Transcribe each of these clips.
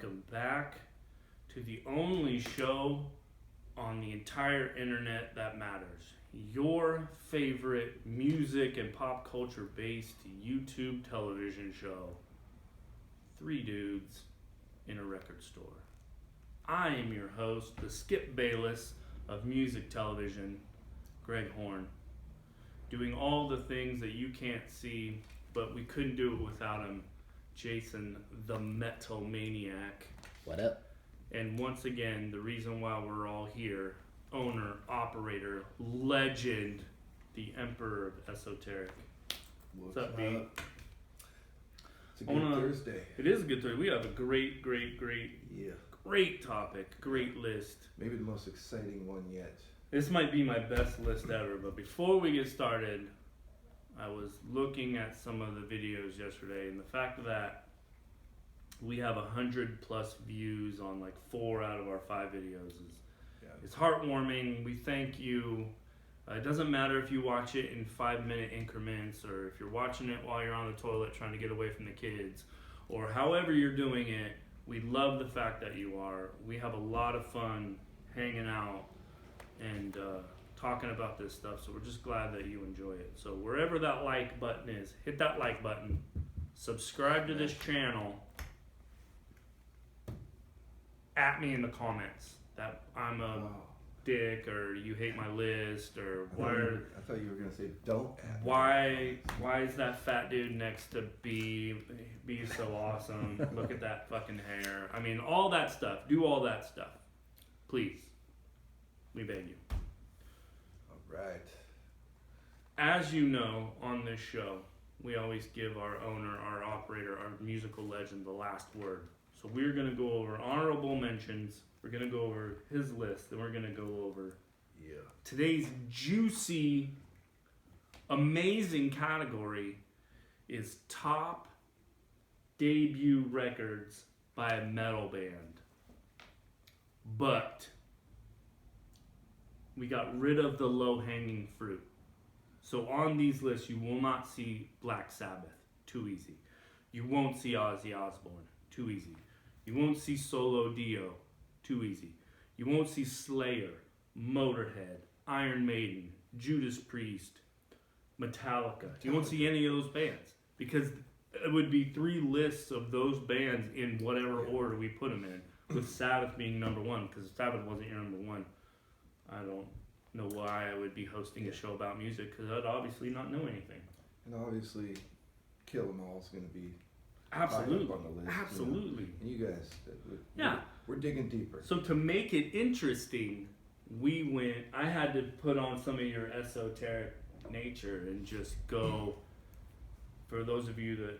Welcome back to the only show on the entire internet that matters. Your favorite music and pop culture based YouTube television show. 3 dudes in a record store. I am your host, the Skip Bayless of music television, Greg Horn. Doing all the things that you can't see, but we couldn't do it without him, Jason the Metal Maniac. What up? And once again, the reason why we're all here, owner, operator, legend, the Emperor of Esoteric. What's up, B? It's a good Thursday. It is a good Thursday. We have a great topic, great list. Maybe the most exciting one yet. This might be my best list ever, but before we get started, I was looking at some of the videos yesterday, and the fact that we have 100 plus views on like 4 out of our 5 videos is heartwarming. We thank you. It doesn't matter if you watch it in 5-minute increments, or if you're watching it while you're on the toilet trying to get away from the kids, or however you're doing it. We love the fact that you are. We have a lot of fun hanging out and talking about this stuff, so we're just glad that you enjoy it. So wherever that like button is, hit that like button, subscribe to this channel, at me in the comments that I'm a dick, or you hate my list, or I thought you were gonna say don't at why is that fat dude next to B so awesome? Look at that fucking hair. I mean, all that stuff. Do all that stuff, please. We beg you. Right. As you know, on this show, we always give our owner, our operator, our musical legend the last word. So we're going to go over honorable mentions, we're going to go over his list, and we're going to go over today's juicy, amazing category is top debut records by a metal band. But we got rid of the low-hanging fruit. So on these lists, you will not see Black Sabbath. Too easy. You won't see Ozzy Osbourne. Too easy. You won't see Solo Dio. Too easy. You won't see Slayer, Motorhead, Iron Maiden, Judas Priest, Metallica. You won't see any of those bands, because it would be 3 lists of those bands in whatever order we put them in, with Sabbath being number 1, because Sabbath wasn't your number 1. I don't know why I would be hosting a show about music, because I'd obviously not know anything. And obviously, Kill 'Em All is going to be absolutely on the list. Absolutely. And you guys, we're digging deeper. So to make it interesting, I had to put on some of your esoteric nature and just go. For those of you that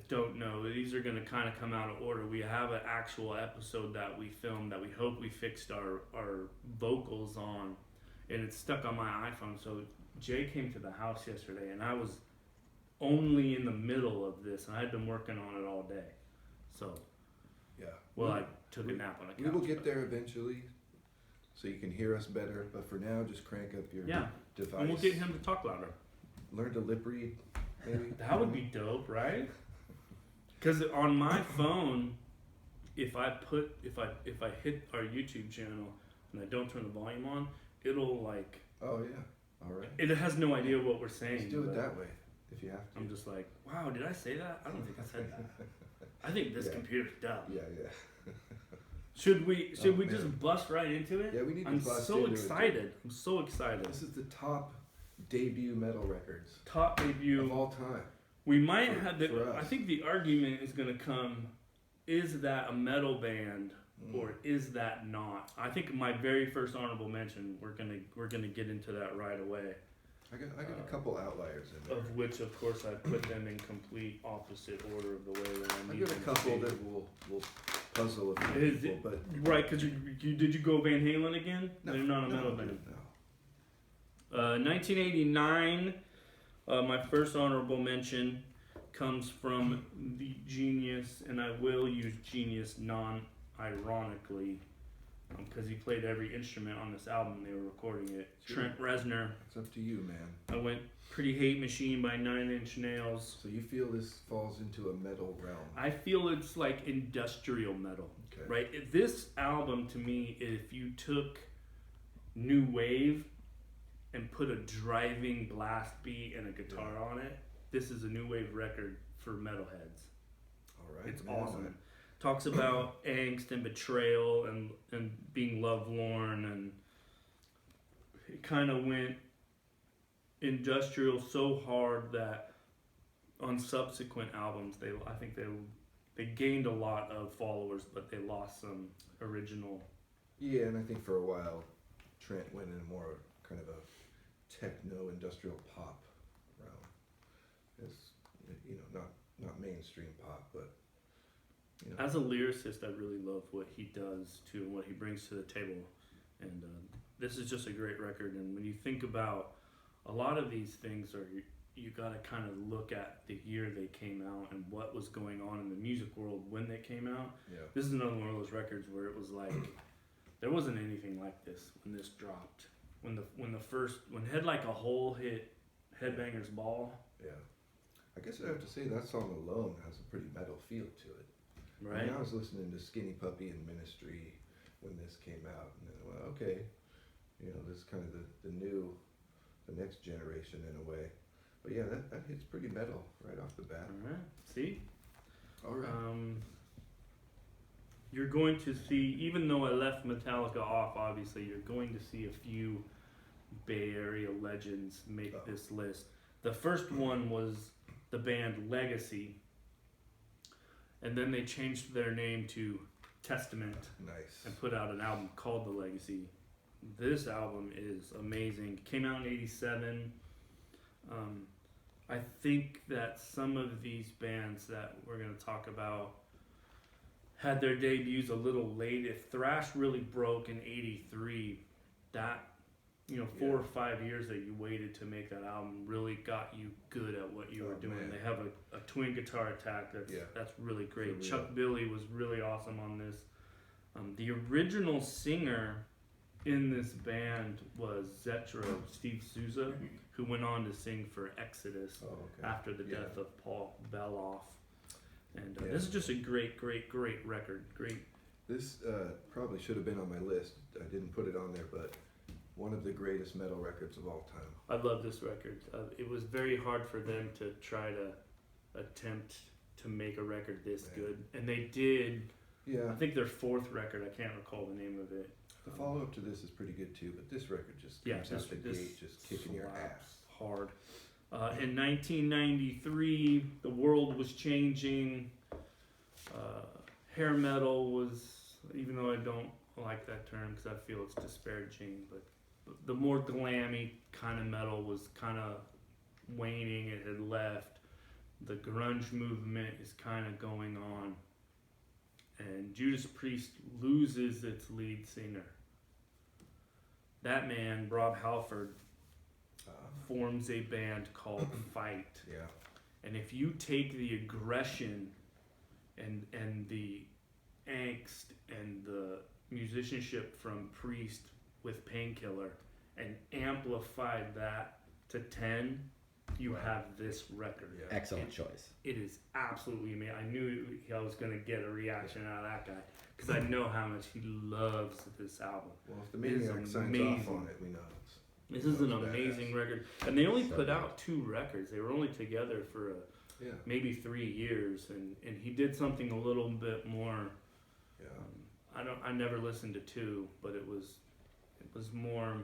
don't know, these are going to kind of come out of order. We have an actual episode that we filmed that we hope we fixed our vocals on, and it's stuck on my iPhone. So Jay came to the house yesterday, and I was only in the middle of this, and I had been working on it all day. So, I took a nap on a couch. We will get there eventually, so you can hear us better. But for now, just crank up your device. And we'll get him to talk louder. Learn to lip read, maybe. That would be dope, right? Because on my phone, if I hit our YouTube channel and I don't turn the volume on, it'll like. Oh yeah, all right. It has no idea what we're saying. Just do it that way if you have to. I'm just like, wow, did I say that? I don't think I said that. I think this computer's dumb. Yeah. Should we just bust right into it? Yeah, we need to I'm bust so into excited. it. I'm so excited. This is the top debut metal records. Top debut of all time. We might have I think the argument is going to come, is that a metal band or is that not? I think my very first honorable mention, we're going to get into that right away. I got a couple outliers in there. Of which, of course, I put them in complete opposite order of the way that I need them. I got a couple that will puzzle a few people, but right, because did you go Van Halen again? No, they're not a metal band. No. 1989. My first honorable mention comes from the genius, and I will use genius non-ironically, because he played every instrument on this album. They were recording it. Sure. Trent Reznor. It's up to you, man. I went Pretty Hate Machine by 9 Inch Nails. So you feel this falls into a metal realm? I feel it's like industrial metal, Okay. right? This album, to me, if you took new wave and put a driving blast beat and a guitar on it, this is a new wave record for metalheads. All right. It's man. awesome. Talks about angst and betrayal and being lovelorn, and it kind of went industrial so hard that on subsequent albums I think they gained a lot of followers, but they lost some original. Yeah, and I think for a while Trent went in more kind of a techno industrial pop realm. It's, you know, not mainstream pop, but you know. As a lyricist, I really love what he does too, and what he brings to the table. And this is just a great record. And when you think about a lot of these things, you got to kind of look at the year they came out and what was going on in the music world when they came out. Yeah. This is another one of those records where it was like there wasn't anything like this when this dropped. When Head Like a Hole hit Headbangers Ball. Yeah. I guess I have to say that song alone has a pretty metal feel to it. Right. I mean, I was listening to Skinny Puppy and Ministry when this came out, and then, well, okay, you know, this is kind of the next generation in a way. But yeah, that hits pretty metal right off the bat. All right. See? All right. You're going to see, even though I left Metallica off, obviously, you're going to see a few Bay Area legends make this list. The first one was the band Legacy, and then they changed their name to Testament. Nice. And put out an album called The Legacy. This album is amazing. Came out in '87. I think that some of these bands that we're going to talk about had their debuts a little late. If thrash really broke in '83, that, you know, 4 or 5 years that you waited to make that album really got you good at what you were doing. Man. They have a twin guitar attack that's really great. Chuck Billy was really awesome on this. The original singer in this band was Zetro, Steve Souza, who went on to sing for Exodus after the death of Paul Beloff. And this is just a great record. Great. This probably should have been on my list. I didn't put it on there, but one of the greatest metal records of all time. I love this record. It was very hard for them to try to attempt to make a record this good, and they did. Yeah. I think their fourth record, I can't recall the name of it. The follow-up to this is pretty good too, but this record just comes out the gate, just kicking your ass. Hard. In 1993, the world was changing. Hair metal was, even though I don't like that term because I feel it's disparaging, but the more glammy kind of metal was kind of waning. It had left. The grunge movement is kind of going on. And Judas Priest loses its lead singer. That man, Rob Halford, forms a band called Fight. Yeah. And if you take the aggression and the angst and the musicianship from Priest with Painkiller and amplified that to 10, you have this record. Yeah. Excellent choice. It is absolutely amazing. I knew I was going to get a reaction out of that guy because I know how much he loves this album. Well, if the Maniac signs off on it, we know it's. This is an amazing record. And they only put out 2 records. They were only together for maybe 3 years. And he did something a little bit more. Yeah. I never listened to 2, but it was more,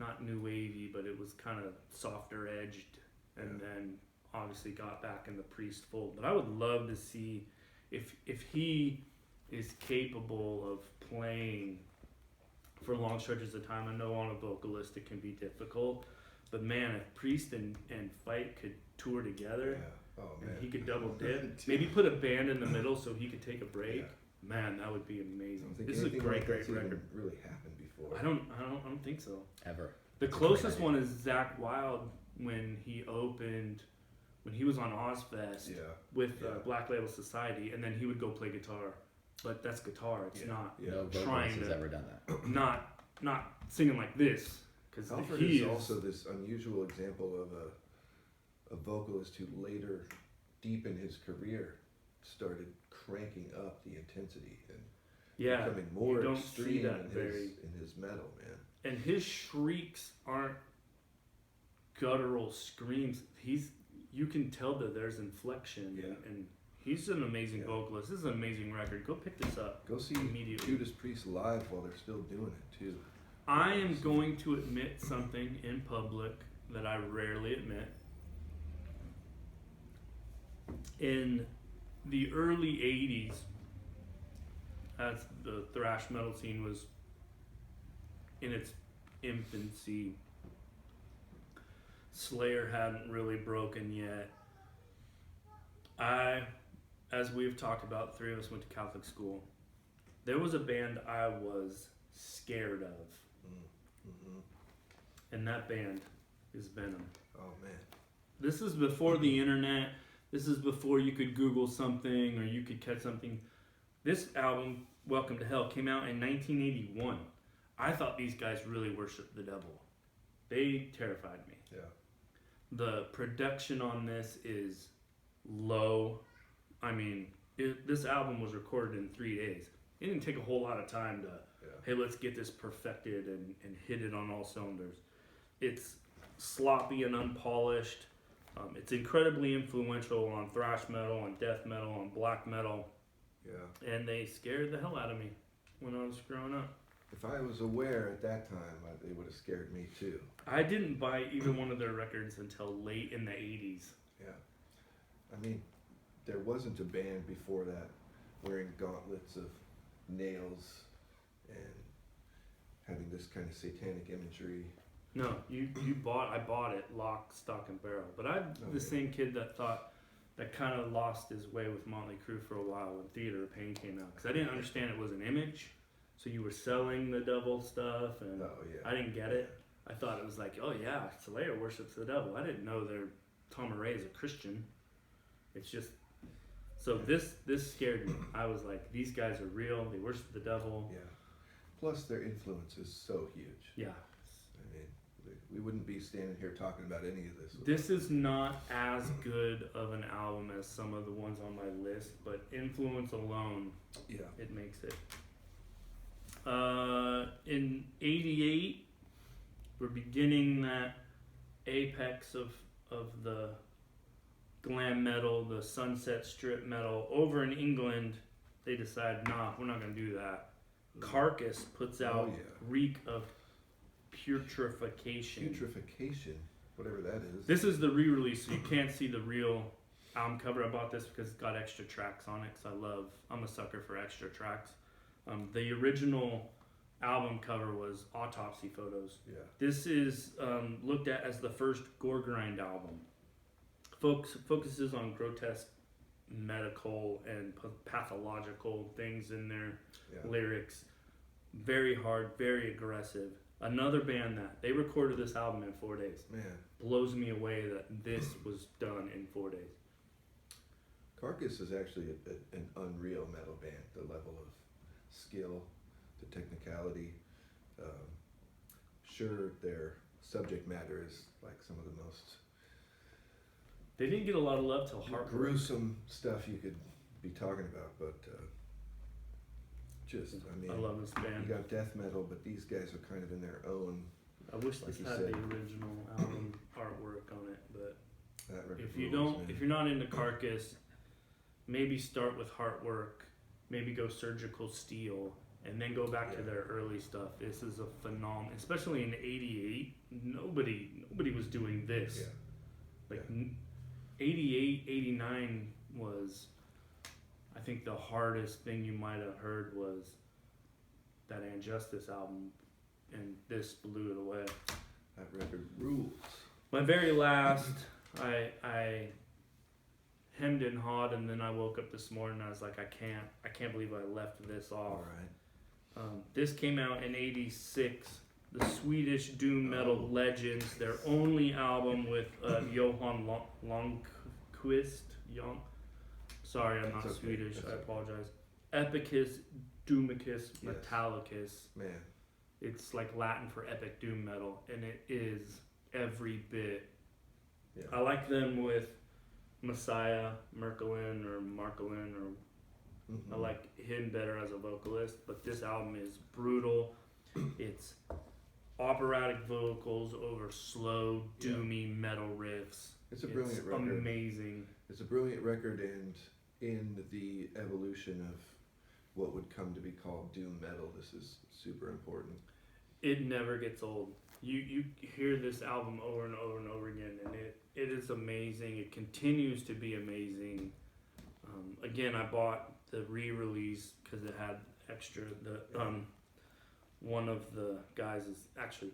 not new wavy, but it was kind of softer edged, and then obviously got back in the Priest fold. But I would love to see if he is capable of playing for long stretches of time. I know on a vocalist it can be difficult, but man, if Priest and Fight could tour together, and he could double dip, maybe put a band in the middle so he could take a break. Man, that would be amazing. This is a great record. Really happened before. I don't think so. Ever. The closest one is Zakk Wylde when he was on Ozfest with Black Label Society, and then he would go play guitar but that's guitar. It's not No trying vocalist has to ever done that. not singing like this because Halford he is is also this unusual example of a vocalist who later, deep in his career, started cranking up the intensity and becoming more you don't extreme see that in his metal, man. and his shrieks aren't guttural screams. You can tell that there's inflection and he's an amazing vocalist. This is an amazing record. Go pick this up. Go see immediately. Judas Priest live while they're still doing it too. I am going to admit something in public that I rarely admit. In the early 80s, as the thrash metal scene was in its infancy, Slayer hadn't really broken yet. As we've talked about, 3 of us went to Catholic school. There was a band I was scared of. Mm-hmm. And that band is Venom. Oh man. This is before the internet. This is before you could Google something or you could catch something. This album, Welcome to Hell, came out in 1981. I thought these guys really worshiped the devil. They terrified me. Yeah. The production on this is low. I mean, this album was recorded in 3 days. It didn't take a whole lot of time to, hey, let's get this perfected and hit it on all cylinders. It's sloppy and unpolished. It's incredibly influential on thrash metal, on death metal, on black metal. Yeah. And they scared the hell out of me when I was growing up. If I was aware at that time, they would have scared me too. I didn't buy either one of their records until late in the 80s. Yeah. I mean, there wasn't a band before that wearing gauntlets of nails and having this kind of satanic imagery. No, I bought it lock, stock, and barrel. But I'm the same kid that kind of lost his way with Motley Crue for a while when Theater of Pain came out. Because I didn't understand it was an image. So you were selling the devil stuff, and I didn't get it. I thought it was like, oh yeah, Slayer worships the devil. I didn't know Tom Array is a Christian. It's just, so this scared me. I was like, these guys are real. They worship the devil. Yeah. Plus their influence is so huge. Yeah. I mean, we wouldn't be standing here talking about any of this. This is not as good of an album as some of the ones on my list, but influence alone, it makes it. In 88, we're beginning that apex of the glam metal, the sunset strip metal. Over in England, they decide, nah, we're not going to do that. Carcass puts out Reek of Putrefaction. Putrefaction, whatever that is. This is the re-release, so you can't see the real album cover. I bought this because it's got extra tracks on it, because I'm a sucker for extra tracks. The original album cover was autopsy photos. Yeah. This is looked at as the first gore grind album. Focuses on grotesque medical and pathological things in their lyrics. Very hard, very aggressive. Another band that they recorded this album in 4 days. Man, blows me away that this was done in 4 days. Carcass is actually an unreal metal band. The level of skill, the technicality. Sure, their subject matter is like some of the most They didn't get a lot of love till Heartbreak. gruesome stuff you could be talking about, but I love this band. You got death metal, but these guys are kind of in their own. I wish this had the original album artwork on it, but if you're not into Carcass, maybe start with Heartwork, maybe go Surgical Steel, and then go back to their early stuff. This is a phenomenon, especially in '88. Nobody was doing this. Yeah. 88, 89 was, I think the hardest thing you might have heard was that Injustice album, and this blew it away. That record rules. My very last, I hemmed and hawed, and then I woke up this morning and I was like, I can't believe I left this off. All right. This came out in '86. The Swedish doom metal legends, their only album with Johan Lundqvist. Sorry, I'm not Swedish. I apologize. Epicus, Doomicus, Yes. Metallicus. Man, It's like Latin for epic doom metal, and it is every bit. yeah. I like them with Messiah, Merkelin, or Mhm. I like him better as a vocalist, but this album is brutal. It's operatic vocals over slow, doomy metal riffs. It's a brilliant record. Amazing. It's a brilliant record, and in the evolution of what would come to be called doom metal, this is super important. It never gets old. You hear this album over and over and over again, and it is amazing. It continues to be amazing. Again, I bought the re-release because it had extra. One of the guys is actually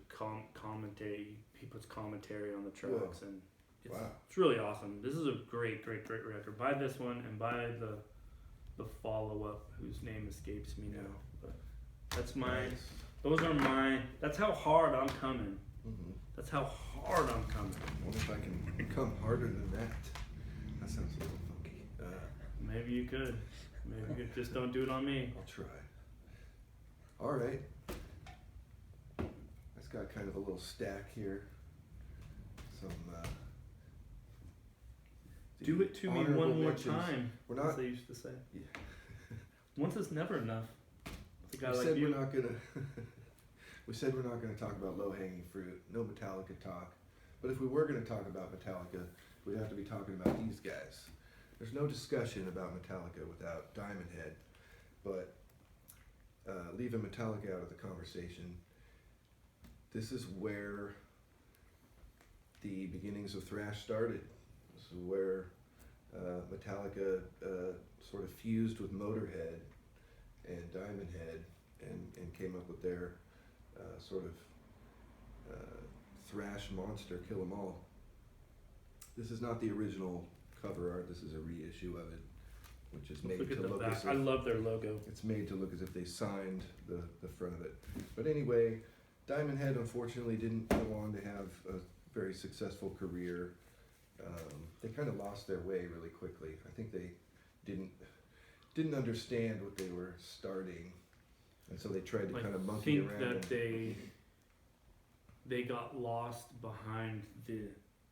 commentary. He puts commentary on the tracks, and it's really awesome. This is a great record. Buy this one and buy the follow up, whose name escapes me now. But that's my. Nice. Those are mine. That's how hard I'm coming. Mm-hmm. That's how hard I'm coming. I wonder if I can come harder than that. That sounds a little funky. Maybe you could. Maybe you could. Just don't do it on me. I'll try. All right. It's got kind of a little stack here. Some. Do it to me honorable one more mentions. time. We're not. As they used to say. Yeah. Once is never enough. The guy We like said you. we're not gonna. We said we're not gonna talk about low-hanging fruit. No Metallica talk. But if we were gonna talk about Metallica, we'd have to be talking about these guys. There's no discussion about Metallica without Diamond Head, but leaving Metallica out of the conversation, this is where the beginnings of thrash started. This is where Metallica sort of fused with Motorhead and Diamond Head and came up with their sort of thrash monster, Kill 'Em All. This is not the original cover art. This is a reissue of it, which is made Look to at the look back. as I if love their logo. it's made to look as if they signed the front of it. But anyway, Diamond Head unfortunately didn't go on to have a very successful career. They kind of lost their way really quickly. I think they didn't understand what they were starting, and so they tried to kind of monkey around. I think that they got lost behind the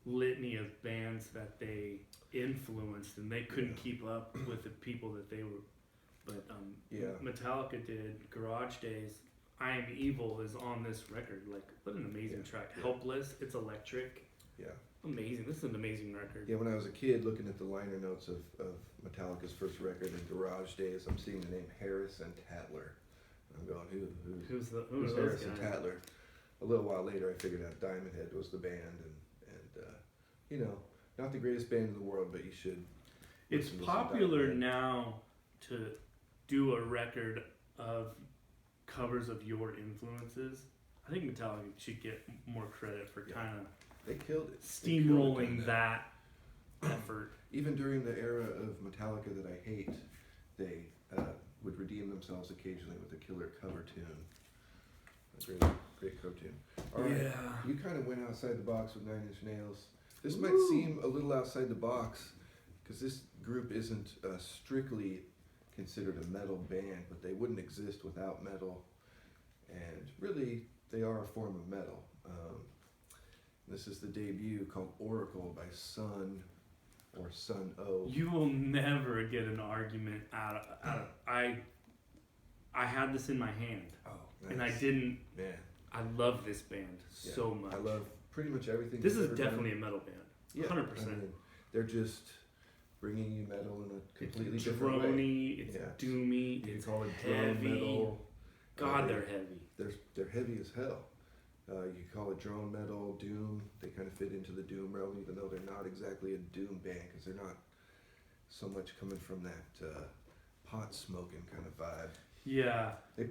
litany of bands that they influenced, and they couldn't keep up with the people that they were. But Metallica did. Garage Days, I Am Evil is on this record. Like, what an amazing track. Yeah. Helpless, it's electric. Yeah. Amazing. This is an amazing record. Yeah, when I was a kid looking at the liner notes of Metallica's first record in Garage Days, I'm seeing the name Harris and Tatler. I'm going, who's those Harris guys? and Tatler? A little while later, I figured out Diamond Head was the band, and not the greatest band in the world, but you should. It's listen to some popular Diamond Head. now to do a record of covers of your influences. I think Metallica should get more credit for kind of They killed it. They killed it steamrolling kinda. that effort. Even during the era of Metallica that I hate, they would redeem themselves occasionally with a killer cover tune. A great cover tune. All right, Yeah. you kind of went outside the box with Nine Inch Nails. This might seem a little outside the box because this group isn't strictly considered a metal band, but they wouldn't exist without metal, and really they are a form of metal. This is the debut called Oracle by Sun or Sun O. You will never get an argument out of I had this in my hand, Nice. and I didn't. Man, I love this band so much. I love pretty much everything. This they've is ever definitely done. a metal band. Yeah, 100%. I mean, they're just bringing you metal in a completely It's different way. droney, it's Yeah. doomy, You can it's call it drone heavy. metal. God, they're heavy. They're heavy as hell. You could call it drone metal, doom. They kind of fit into the doom realm, even though they're not exactly a doom band because they're not so much coming from that pot smoking kind of vibe. Yeah. They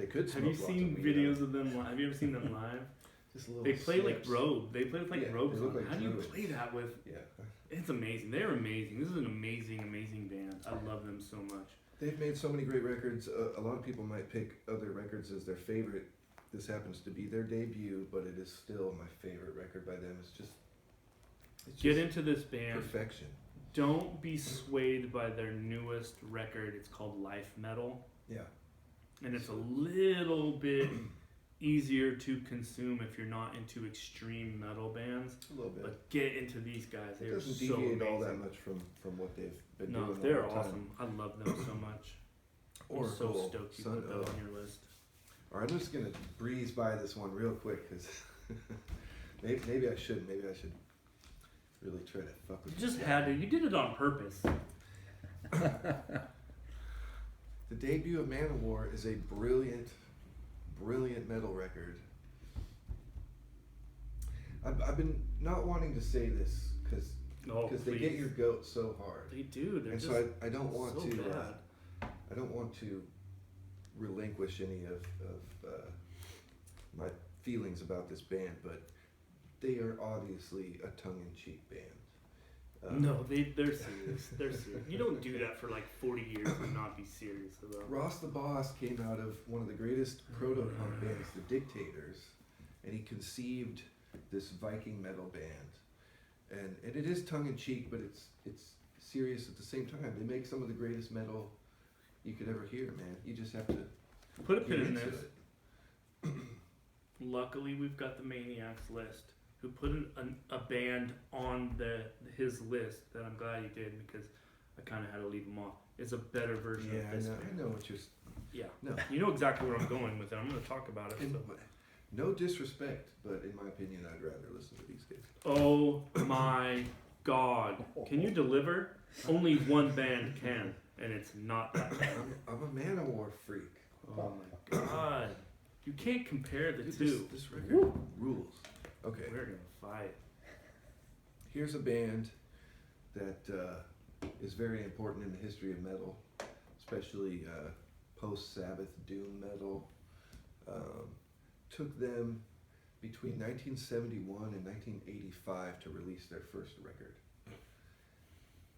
could. Have you smoke seen lots of weed, videos of them live? Have you ever seen them live? Just a little They play like snips. robes. They play with like Yeah, robes they look on. like How do you druids. play that with? Yeah. It's amazing. They're amazing. This is an amazing band. I love them so much. They've made so many great records. A lot of people might pick other records as their favorite. This happens to be their debut, but it is still my favorite record by them. It's just Get into this band. perfection. don't be swayed by their newest record. It's called Life Metal. Yeah. And it's a little bit easier to consume if you're not into extreme metal bands. A little bit. But get into these guys. They It are doesn't so deviate amazing. all that much from what they've been No, doing. they're all the time. awesome. I love them so much. Or I'm so stoked you put that on your list. All right, I'm just gonna breeze by this one real quick because maybe I should really try to fuck with. You just had to. You did it on purpose. The debut of Manowar is a brilliant metal record. I've been not wanting to say this because they get your goat so hard. They do. They're And just so I don't want so to. bad. I don't want to relinquish any of my feelings about this band, but they are obviously a tongue-in-cheek band. No, they're serious. They're serious. You don't do that for like 40 years and not be serious about. Ross the Boss came out of one of the greatest proto-punk bands, the Dictators, and he conceived this Viking metal band. And it is tongue-in-cheek, but it's serious at the same time. They make some of the greatest metal you could ever hear, man. You just have to Put a pin in into this. it. Luckily, we've got the Maniacs list, who put a band on his list that I'm glad he did because I kind of had to leave him off. It's a better version Yeah, of this band. I know what you're. Yeah, No. you know exactly where I'm going with it. I'm going to talk about it. And, So. no disrespect, but in my opinion, I'd rather listen to these guys. Oh my God! Can you deliver? Only one band can, and it's not that band. I'm a Manowar freak. Oh my God! You can't compare the Dude, two. This record rules. Okay, We're gonna fight. here's a band that is very important in the history of metal, especially post-Sabbath doom metal. Took them between 1971 and 1985 to release their first record,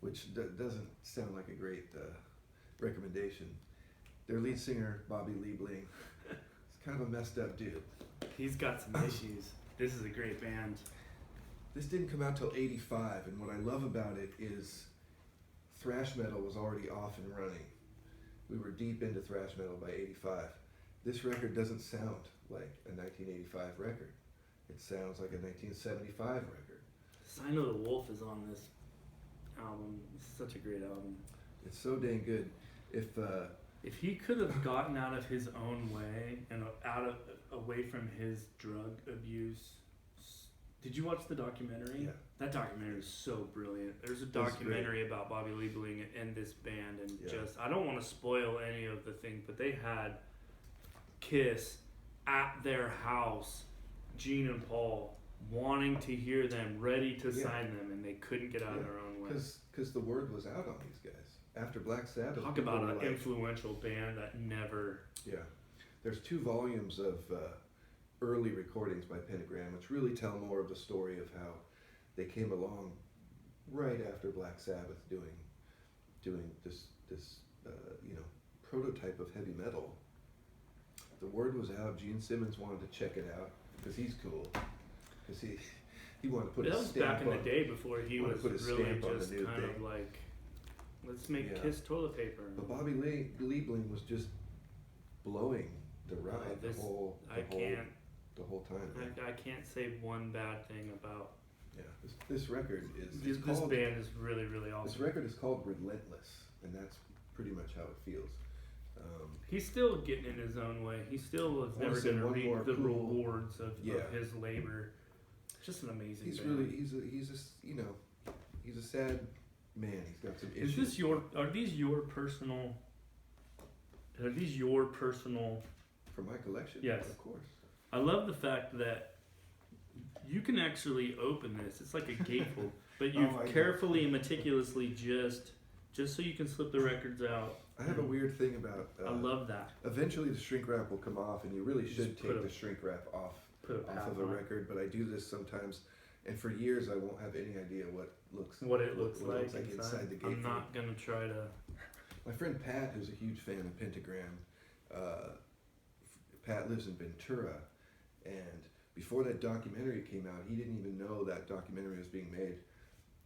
which doesn't sound like a great recommendation. Their lead singer, Bobby Liebling, is kind of a messed up dude. He's got some issues. This is a great band. This didn't come out till 85, and what I love about it is thrash metal was already off and running. We were deep into thrash metal by 85. This record doesn't sound like a 1985 record. It sounds like a 1975 record. Sign of the Wolf is on this album. It's such a great album. It's so dang good. If he could have gotten out of his own way and away from his drug abuse. Did you watch the documentary? Yeah. That documentary is so brilliant. There's a It was documentary about Bobby Liebling and this band, and Yeah. just I don't want to spoil any of the things, but they had Kiss at their house, Gene and Paul wanting to hear them, ready to Yeah. sign them, and they couldn't get out of their own way. Because the word was out on these guys. After Black Sabbath, Talk people about were an like, influential band that never. Yeah. There's 2 volumes of early recordings by Pentagram, which really tell more of the story of how they came along right after Black Sabbath doing this prototype of heavy metal. The word was out. Gene Simmons wanted to check it out because he's cool. Because he wanted to put That a was stamp back in on the day before he wanted was to put a really stamp on the just new kind of thing. like, let's make Yeah. Kiss toilet paper. But Bobby Liebling was just blowing the ride this- the whole time. Man. I can't say one bad thing about Yeah, this record is this called, band. Is really This awesome. record is called Relentless, and that's pretty much how it feels. He's still getting in his own way. He still is I wanna never say going to one more reap the cool- rewards of Yeah. his labor. Just an amazing He's band. really he's a sad man. He's got some issues. Are these your personal For my collection? Yes. Of course. I love the fact that you can actually open this. It's like a gatefold, but you've I know. carefully and meticulously just so you can slip the records out. I have a weird thing about. I love that. Eventually, the shrink wrap will come off, and you really Just should put take a- the shrink wrap off Put a of path a on it. record. But I do this sometimes, and for years I won't have any idea what it looks like inside the gatefold. I'm not gonna try to. My friend Pat, who's a huge fan of Pentagram, Pat lives in Ventura, and before that documentary came out, he didn't even know that documentary was being made.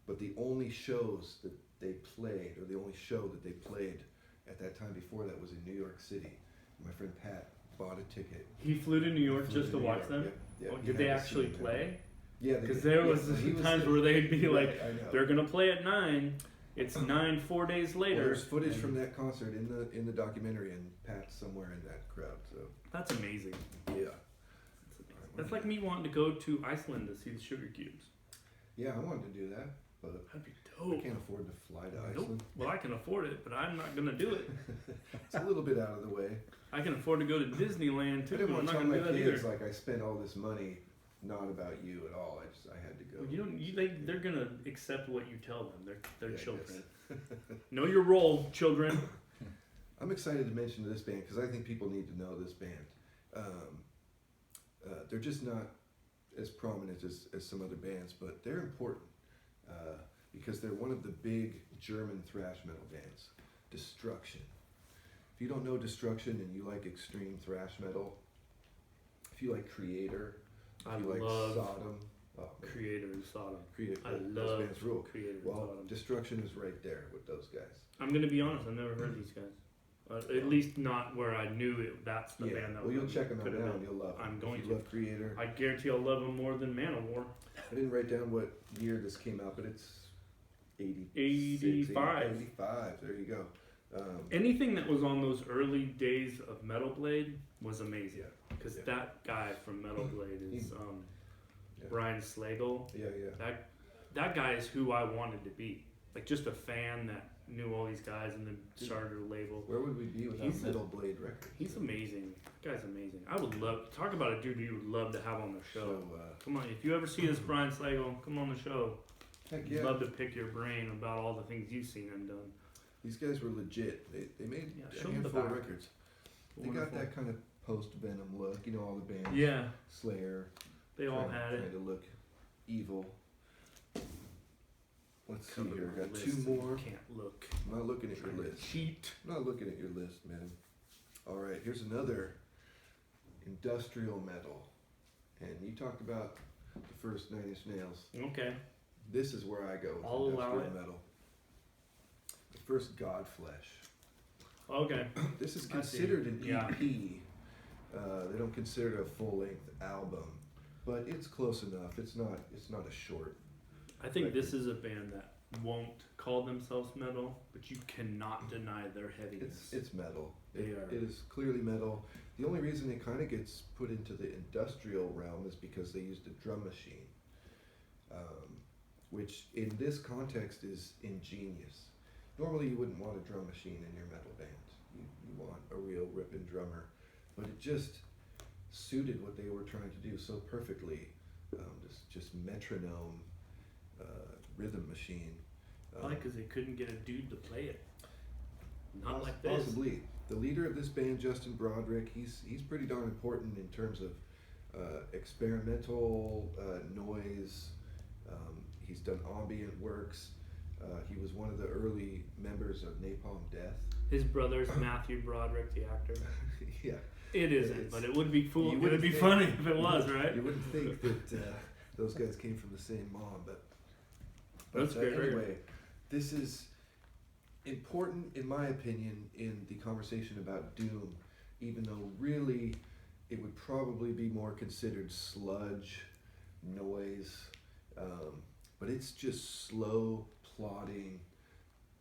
but the only shows that they played, or the only show that they played at that time before that was in New York City. My friend Pat bought a ticket. He flew to New York just to watch them? Yeah, Oh, did they actually play? Yeah, because there was times where they'd be like, I know. they're gonna play at 9. It's 9 4 days later. Well, there's footage from that concert in the documentary, and Pat's somewhere in that crowd. So that's amazing. Yeah. That's like me wanting to go to Iceland to see the sugar cubes. Yeah, I wanted to do that, but That'd be I dope. can't afford to fly to Nope. Iceland. Well, I can afford it, but I'm not gonna do it. It's a little bit out of the way. I can afford to go to Disneyland I too. didn't I'm want not to tell gonna my do that kids either. like I spent all this money, not about you at all. I had to go. Well, you don't. They're gonna accept what you tell them. They're Yeah, I children. Know your role, children. I'm excited to mention this band because I think people need to know this band. They're just not as prominent as some other bands, but they're important because they're one of the big German thrash metal bands, Destruction. If you don't know Destruction and you like extreme thrash metal, if you like Creator, if I you like love Sodom, oh, man, Creator and Sodom. Creator, I those love bands rule. Creator and Well, Sodom. Destruction is right there with those guys. I'm gonna be honest. I've never heard these guys. At least not where I knew it. That's the band that. Well, you'll check them out could've now been. and you'll love them. I'm going if you to. love Creator. I guarantee I'll love them more than Manowar. I didn't write down what year this came out, but it's 85. 85. There you go. Anything that was on those early days of Metal Blade was amazing. Yeah. Because Yeah. that guy from Metal Blade is Yeah. Brian Slagle. Yeah. That guy is who I wanted to be. Like just a fan that knew all these guys and then started a label. Where would we be without Metal Blade Records? He's amazing. That guy's amazing. I would love talk about a dude you would love to have on the show. So, Come on, if you ever see this Brian Slagle, come on the show. heck I'd yeah. love to pick your brain about all the things you've seen and done. These guys were legit. They made show a them the handful of back. records. They Wonderful. got that kind of post-Venom look. You know, all the bands. Yeah, Slayer. they all had it. Trying to look evil. Let's see Cover here. my Got list two so you more. Can't look. I'm not looking at your Trying to list. cheat. I'm not looking at your list, man. All right, here's another industrial metal. And you talked about the first Nine Inch Nails. Okay. This is where I go with I'll allow industrial it. metal. The first Godflesh. Okay. This is I see. considered an Yeah. EP. They don't consider it a full-length album, but it's close enough. It's not a short. I think this is a band that won't call themselves metal, but you cannot deny their heaviness. It's metal. They are. It is clearly metal. The only reason it kind of gets put into the industrial realm is because they used a drum machine, which in this context is ingenious. Normally you wouldn't want a drum machine in your metal band. You want a real ripping drummer, but it just suited what they were trying to do so perfectly. Just metronome, rhythm machine. Probably because they couldn't get a dude to play it. Not like this. Possibly. The leader of this band, Justin Broderick, he's pretty darn important in terms of experimental noise. He's done ambient works. He was one of the early members of Napalm Death. His brother's Matthew Broderick, the actor. Yeah. It isn't, It's- but it would be cool. you It would wouldn't be think- funny if it was, right? You wouldn't think that those guys came from the same mom, but That's great. anyway, this is important in my opinion in the conversation about doom, even though really it would probably be more considered sludge, noise, but it's just slow, plodding,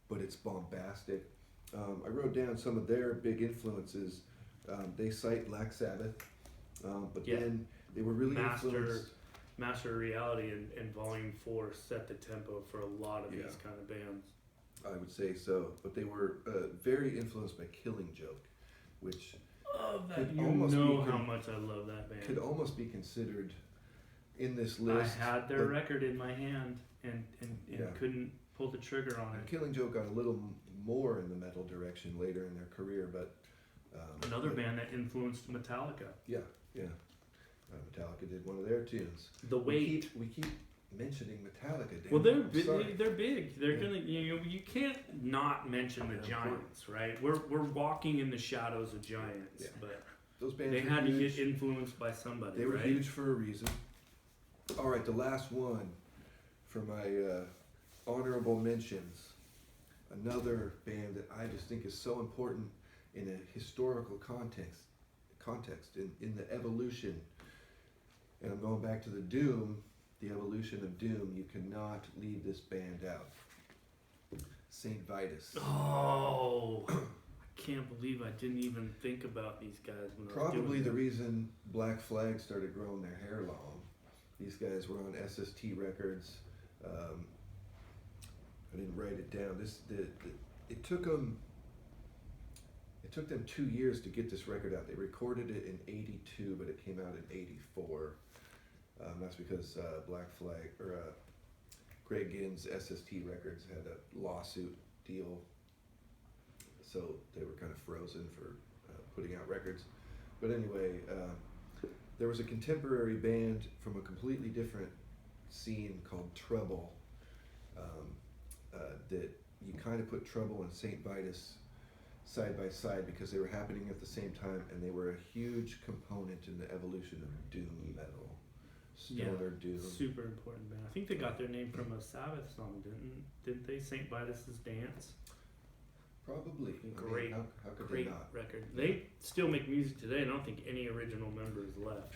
but it's bombastic. I wrote down some of their big influences. They cite Black Sabbath, but Yeah. then they were really influenced. Master Reality and Volume 4 set the tempo for a lot of Yeah. these kind of bands. I would say so, but they were very influenced by Killing Joke, which Love that. Could You almost know be how much I love that band. could almost be considered in this I list. had their but- record in my hand and Yeah. couldn't pull the trigger on and it. Killing Joke got a little more in the metal direction later in their career, but Another but- band that influenced Metallica. Yeah. Metallica did one of their tunes. The Weight. We keep mentioning Metallica. Dan. Well, they're I'm sorry. they're big. They're Yeah. gonna you can't not mention the They're Giants, right? We're walking in the shadows of giants, Yeah. but Those bands they were had to huge. get influenced by somebody. They were right? huge for a reason. All right, the last one for my honorable mentions. Another band that I just think is so important in a historical context in the evolution. And I'm going back to the evolution of Doom. You cannot leave this band out. Saint Vitus. Oh, I can't believe I didn't even think about these guys when I was Probably doing the it. reason Black Flag started growing their hair long. These guys were on SST Records. I didn't write it down. It took them 2 years to get this record out. They recorded it in '82, but it came out in '84. That's because Black Flag or Greg Ginn's SST Records had a lawsuit deal, so they were kind of frozen for putting out records. But anyway, there was a contemporary band from a completely different scene called Trouble. That you kind of put Trouble and Saint Vitus side by side because they were happening at the same time, and they were a huge component in the evolution of doom metal, stoner doom. Super important band. I think they got their name from a Sabbath song, didn't they? Saint Vitus's Dance. Probably. Great, how could great they not? record. They still make music today. I don't think any original members left.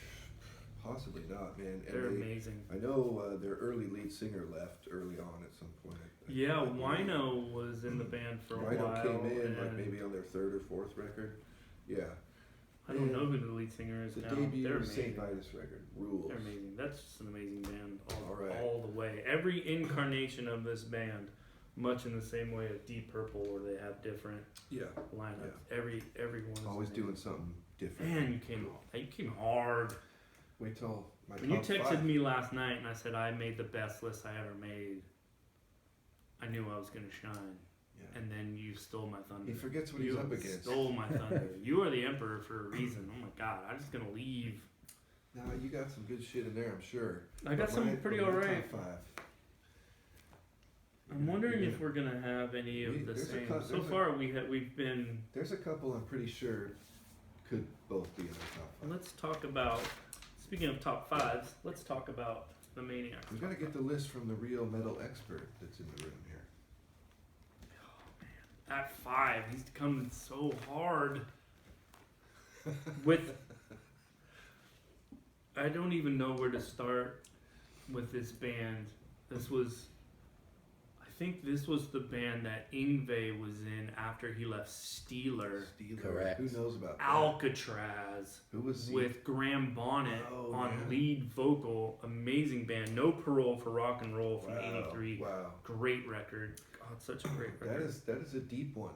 Possibly not, man. And They're amazing. I know their early lead singer left early on at some point. Yeah, Wino was in the band for a while. Wino came in like and maybe on their third or fourth record. Yeah. I don't know who the lead singer is The now. debut They're Saint amazing. Vitus record rules. They're amazing. That's just an amazing band Alright. all the way. Every incarnation of this band, much in the same way as Deep Purple, where they have different Yeah. lineups. Everyone is Always amazing. doing something different. Man, you came hard. Wait till my When you top texted five. me last night and I said I made the best list I ever made, I knew I was gonna shine. Yeah. And then you stole my thunder. He forgets what you he's up against. Stole my thunder. You are the emperor for a reason. Oh my god, I'm just gonna leave. No, you got some good shit in there, I'm sure. I got But some pretty my alright. Top five. I'm wondering Yeah. if we're gonna have any of the There's a same. cou- So there's a- far, we've been. There's a couple I'm pretty sure could both be in the top five. Let's talk about. Speaking of top fives, let's talk about the Maniacs. We gotta get the list from the real metal expert that's in the room here. At 5, he's coming so hard. With. I don't even know where to start with this band. I think this was the band that Yngwie was in after he left Steeler. Correct. Who knows about that? Alcatrazz Who was he? with Graham Bonnet Oh, on yeah. lead vocal. Amazing band. No Parole for Rock and Roll from '83. Wow. Great record. God, such a great record. That is a deep one.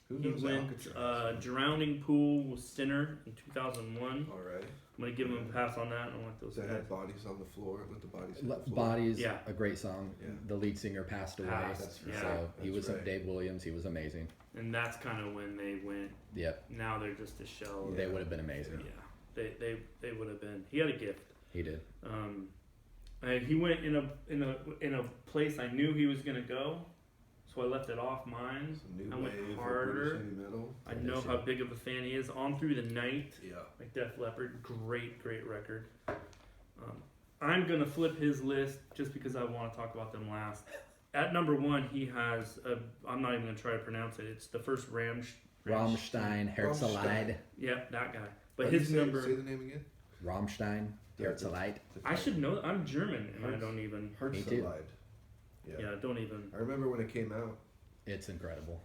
Who He knows went Alcatrazz? Drowning Pool with Sinner in 2001. All right. I'm gonna give him a pass on that. I don't like those That guys. had bodies on the floor. Let the bodies hit the floor. Bodies, Yeah. a great song. Yeah. The lead singer passed away, Passed, yeah. so he That's was right. Dave Williams. He was amazing. And that's kind of when they went. Yep, Now they're just a shell. they would have been amazing. Yeah, they would have been. He had a gift. He did. He went in a place I knew he was gonna go, so I left it off mine. Some new I went wave of harder. British heavy metal. I know how big of a fan he is. On Through the Night, Yeah. like Def Leppard, great record. I'm gonna flip his list just because I want to talk about them last. At number 1, he has I'm not even gonna try to pronounce it. It's the first Rammstein, Herzeleid. Yep, that guy. How But do you his say number. the name again. Rammstein, Herzeleid. I should know. I'm German, and I don't even. Me too. Herzeleid. Yeah, don't even. I remember when it came out. It's incredible.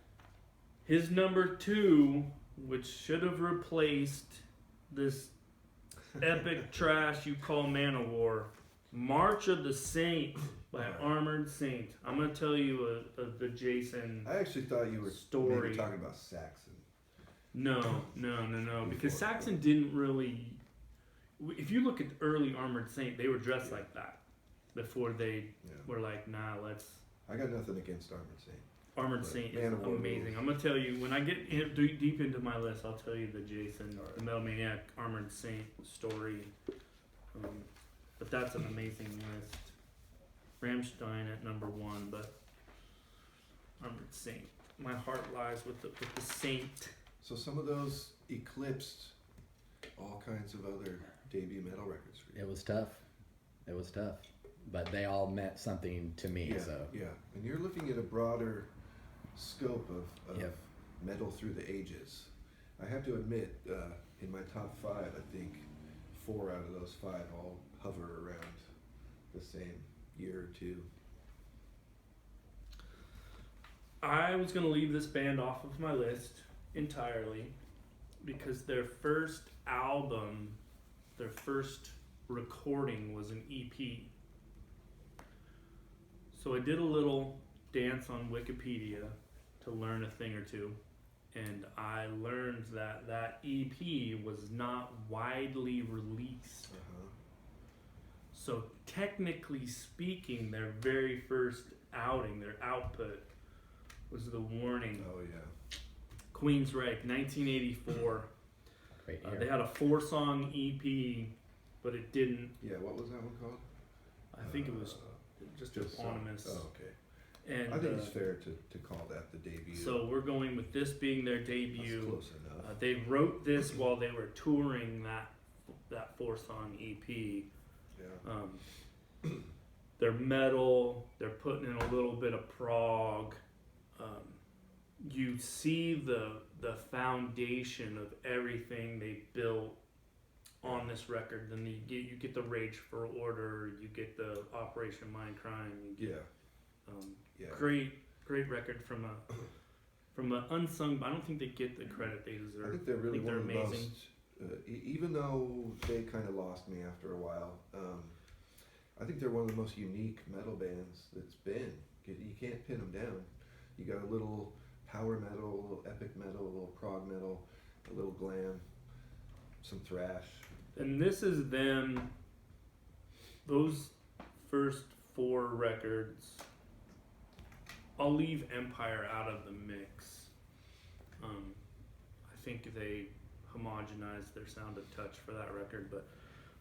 His number 2, which should have replaced this epic trash you call Manowar, March of the Saint by Armored Saint. I'm gonna tell you the Jason. I actually thought you were Story. maybe talking about Saxon. No, because Saxon didn't really. If you look at the early Armored Saint, they were dressed like that before they Yeah. were like, nah, let's. I got nothing against Armored Saint. Armored But Saint is Manowar amazing. rules. I'm gonna tell you when I get deep into my list, I'll tell you the Jason, Alright. the Metal Maniac, Armored Saint story. But that's an amazing list. Rammstein at number 1, but Armored Saint. My heart lies with the Saint. So some of those eclipsed all kinds of other debut metal records for you. It was tough. It was tough. but they all meant something to me. Yeah, So yeah. And you're looking at a broader scope of Yep. metal through the ages. I have to admit, in my top 5, I think 4 out of those 5 all hover around the same year or two. I was going to leave this band off of my list entirely because their first album, their first recording was an EP. So I did a little dance on Wikipedia to learn a thing or two, and I learned that that EP was not widely released. Uh-huh. So technically speaking, their very first outing, their output, was The Warning. Oh yeah. Queensryche, 1984. great year. They had a 4-song EP, but it didn't. Yeah, what was that one called? I think it was just eponymous. Oh, okay. And I think it's fair to call that the debut. so we're going with this being their That's debut. close enough. They wrote this while they were touring that 4-song EP. Yeah. They're metal. They're putting in a little bit of prog. You see the foundation of everything they built on this record. Then you get the Rage for Order. You get the Operation Mindcrime. You get Yeah. great record from a unsung. I don't think they get the credit they deserve. I think they're really they're one of the amazing. most, even though they kind of lost me after a while, I think they're one of the most unique metal bands that's been. You can't pin them down. You got a little power metal, a little epic metal, a little prog metal, a little glam, some thrash. And this is them. Those first 4 records. I'll leave Empire out of the mix. I think they homogenized their sound a touch for that record, but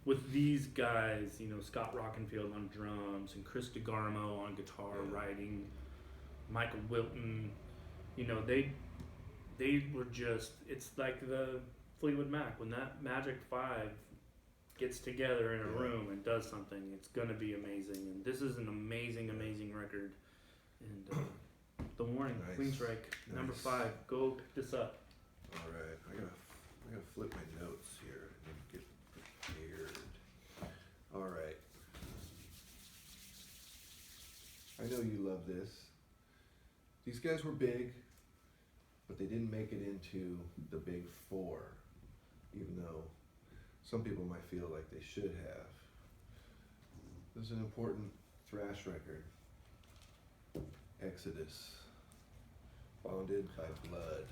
with these guys, Scott Rockenfield on drums and Chris DeGarmo on guitar writing, Michael Wilton, they were just, it's like the Fleetwood Mac. When that Magic 5 gets together in a room and does something, it's gonna be amazing. And this is an amazing record. And The Warning, Nice. Queensryche, number Nice. 5. Go pick this up. All right, I gotta flip my notes here and get prepared. All right. I know you love this. These guys were big, but they didn't make it into the big 4, even though some people might feel like they should have. This is an important thrash record. Exodus. Bonded by Blood.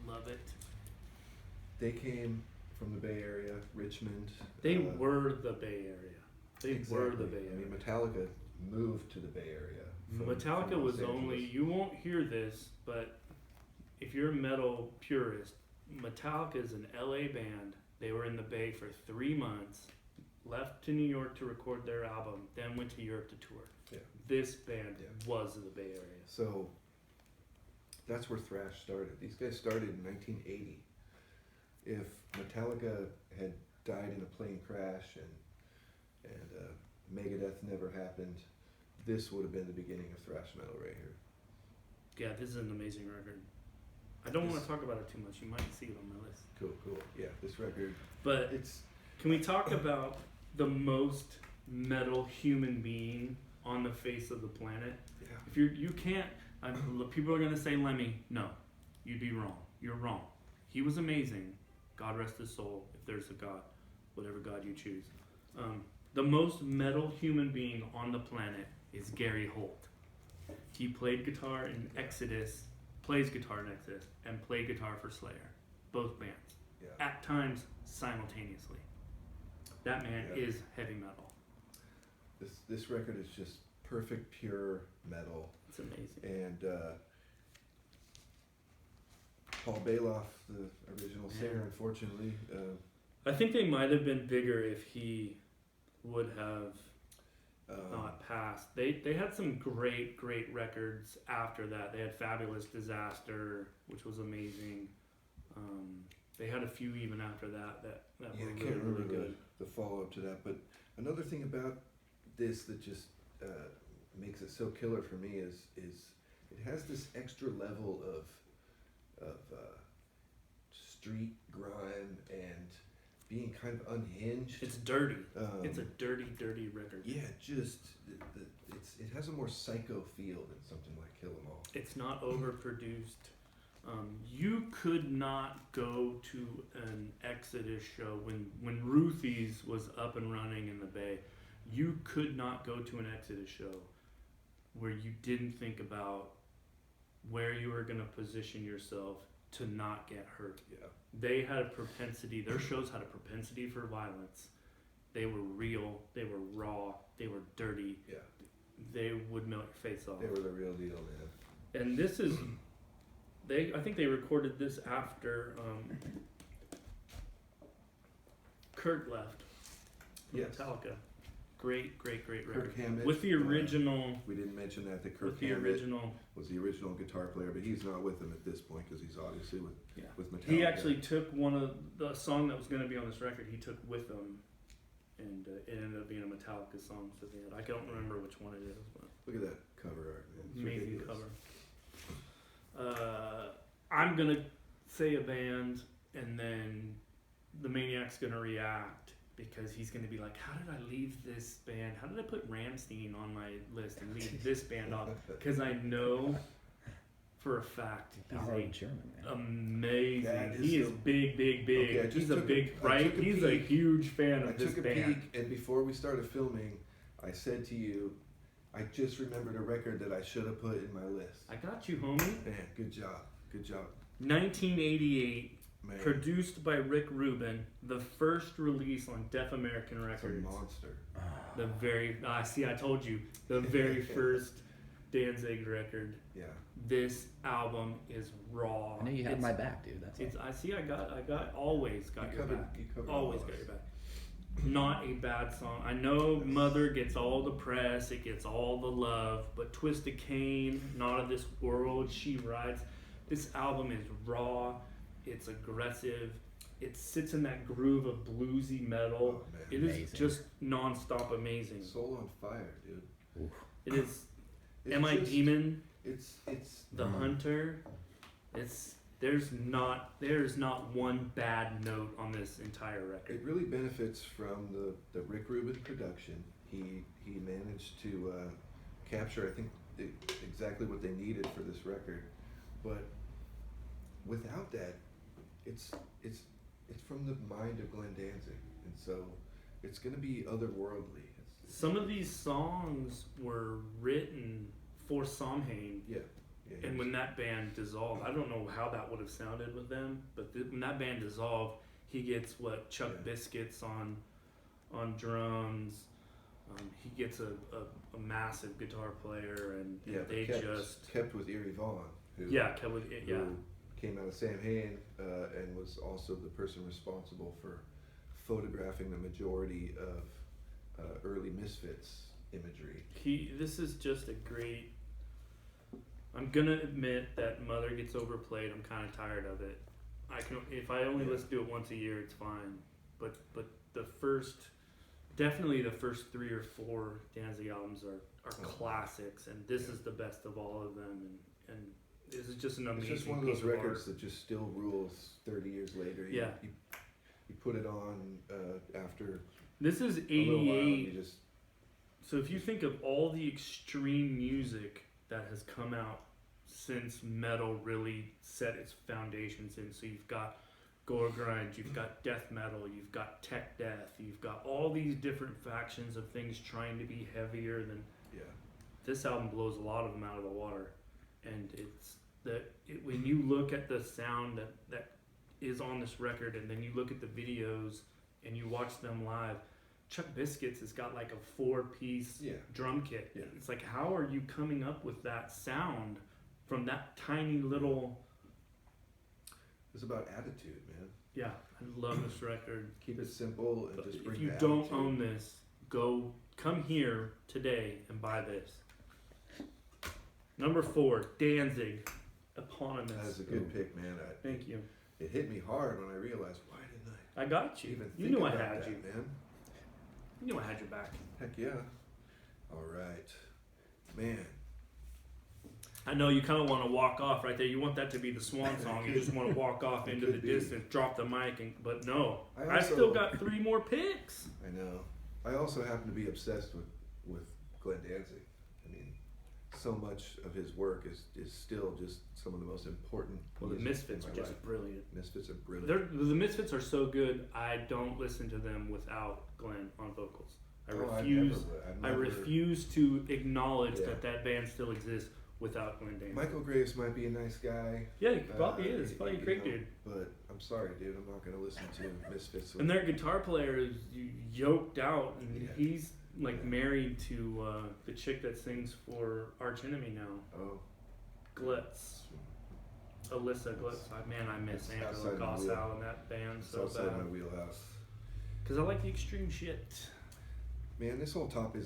Love it. They came from the Bay Area, Richmond. They were the Bay Area. They were the Bay I Area. mean, Metallica moved to the Bay Area. Metallica from was Los only, Angeles. you won't hear this, but if you're a metal purist, Metallica is an LA band. They were in the Bay for 3 months, left to New York to record their album, then went to Europe to tour. Yeah. This band was the Bay Area. So that's where thrash started. These guys started in 1980. If Metallica had died in a plane crash and Megadeth never happened, this would have been the beginning of thrash metal right here. Yeah, this is an amazing record. I don't want to talk about it too much. You might see it on my list. Cool. Yeah, this record. But It's can we talk about the most metal human being on the face of the planet? yeah. If you can't, people are gonna say Lemmy. No, you'd be wrong. You're wrong. He was amazing. God rest his soul. If there's a God, whatever God you choose. The most metal human being on the planet is Gary Holt. He played guitar in Exodus, plays guitar in Exodus, and played guitar for Slayer, both bands. Yeah. At times simultaneously. That man is heavy metal. This record is just perfect, pure metal. It's amazing. And Paul Bailoff, the original singer, unfortunately, I think they might have been bigger if he would have not passed. They had some great records after that. They had Fabulous Disaster, which was amazing. They had a few even after that yeah, were I can't really remember good. the follow-up to that. But another thing about this that just makes it so killer for me is it has this extra level of street grime and being kind of unhinged. It's dirty. It's a dirty record. Yeah, just it has a more psycho feel than something like Kill 'Em All. It's not overproduced. You could not go to an Exodus show when Ruthie's was up and running in the Bay. You could not go to an Exodus show where you didn't think about where you were going to position yourself to not get hurt. Yeah. They had a propensity, their shows had a propensity for violence. They were real, they were raw, they were dirty. Yeah. They would melt your face off. They were the real deal, man. And this is, I think they recorded this after Kurt left from Yes. Metallica. Great record. Kirk Hammett, With the original, we didn't mention that Kirk with the Hammett original, was the original guitar player, but he's not with them at this point because he's obviously with Metallica. he actually took one of the song that was going to be on this record. He took with him, and it ended up being a Metallica song. So they had, I don't remember which one it is, but Look at that cover art, man. It's amazing ridiculous. cover. I'm gonna say a band, and then the Maniac's gonna react because he's gonna be like, "How did I leave this band? How did I put Rammstein on my list and leave this band off?" Because I know for a fact Power he's of German, man. amazing. That is He is so- big. Okay, I just He's a took big, I right? took a He's a peek. huge fan I of this took a band. peek, and before we started filming, I said to you, I just remembered a record that I should have put in my list. I got you, homie. Man, good job. Good job. 1988. Man, Produced by Rick Rubin, the first release on Deaf American it's a Records. monster. The very, see, I told you, the very first Danzig record. Yeah. This album is raw. I knew you had It's- my back, dude. That's It's, I see, I got, always got your back. You covered Always all got of your us. back. Not a bad song. I know Mother gets all the press, it gets all the love, but Twisted Cane, Not of This World, She Rides. This album is raw, it's aggressive, it sits in that groove of bluesy metal. Oh, man. It is Amazing. just non-stop amazing. Soul on Fire, dude. Oof. It is It's Am I just- Demon, It's The Hunter. There's not one bad note on this entire record. It really benefits from the Rick Rubin production. He managed to capture, I think, exactly what they needed for this record. But without that, it's from the mind of Glenn Danzig, and so it's going to be otherworldly. Some of these songs were written for Samhain, Yeah. and when that band dissolved, I don't know how that would have sounded with them, but when that band dissolved, he gets Chuck Yeah. Biscuits on drums. He gets a massive guitar player, and they kept with Eerie Vaughan, who who came out of Samhain and was also the person responsible for photographing the majority of early Misfits imagery. This is just a great. I'm gonna admit that Mother gets overplayed. I'm kind of tired of it. If I only listen to it once a year, it's fine. But definitely the first 3 or 4 Danzig albums are classics, and this is the best of all of them. And this is just an amazing. It's just one of those piece of records art. that just still rules 30 years later. You put it on after This is a little while, and '88. you just So if you think of all the extreme music that has come out since metal really set its foundations in, so you've got gore grunge, you've got death metal, you've got tech death, you've got all these different factions of things trying to be heavier than. This album blows a lot of them out of the water, and when you look at the sound that is on this record, and then you look at the videos and you watch them live. Chuck Biscuits has got like a 4-piece drum kit. Yeah. It's like, how are you coming up with that sound from that tiny little? it's about attitude, man. Yeah, I love this record. Keep it simple and But just bring if you the don't attitude. own this, come here today and buy this. Number 4, Danzig, Eponymous. That's a good pick, man. Thank you. It hit me hard when I realized, why didn't I I got you. even You think knew I about had that, you. man? You knew I had your back. Heck yeah. All right, man. I know you kind of want to walk off right there. You want that to be the swan song. You just want to walk off into the distance, drop the mic, but no. I still got 3 more picks. I know. I also happen to be obsessed with Glenn Danzig. I mean, so much of his work is still just some of the most important. Well, the Misfits are just brilliant. Misfits are brilliant. The Misfits are so good. I don't listen to them without Glenn on vocals. I refuse to acknowledge that band still exists without Glenn Danzig. Michael Graves might be a nice guy. Yeah, he probably is. He's probably a great dude. But I'm sorry, dude. I'm not going to listen to Misfits. And their guitar player is yoked out, and he's married to the chick that sings for Arch Enemy now. Oh. Glitz. Alyssa Glitz. Man, I miss Angela Gossow in that band so bad. Outside my wheelhouse. Because I like the extreme shit. Man, this whole topic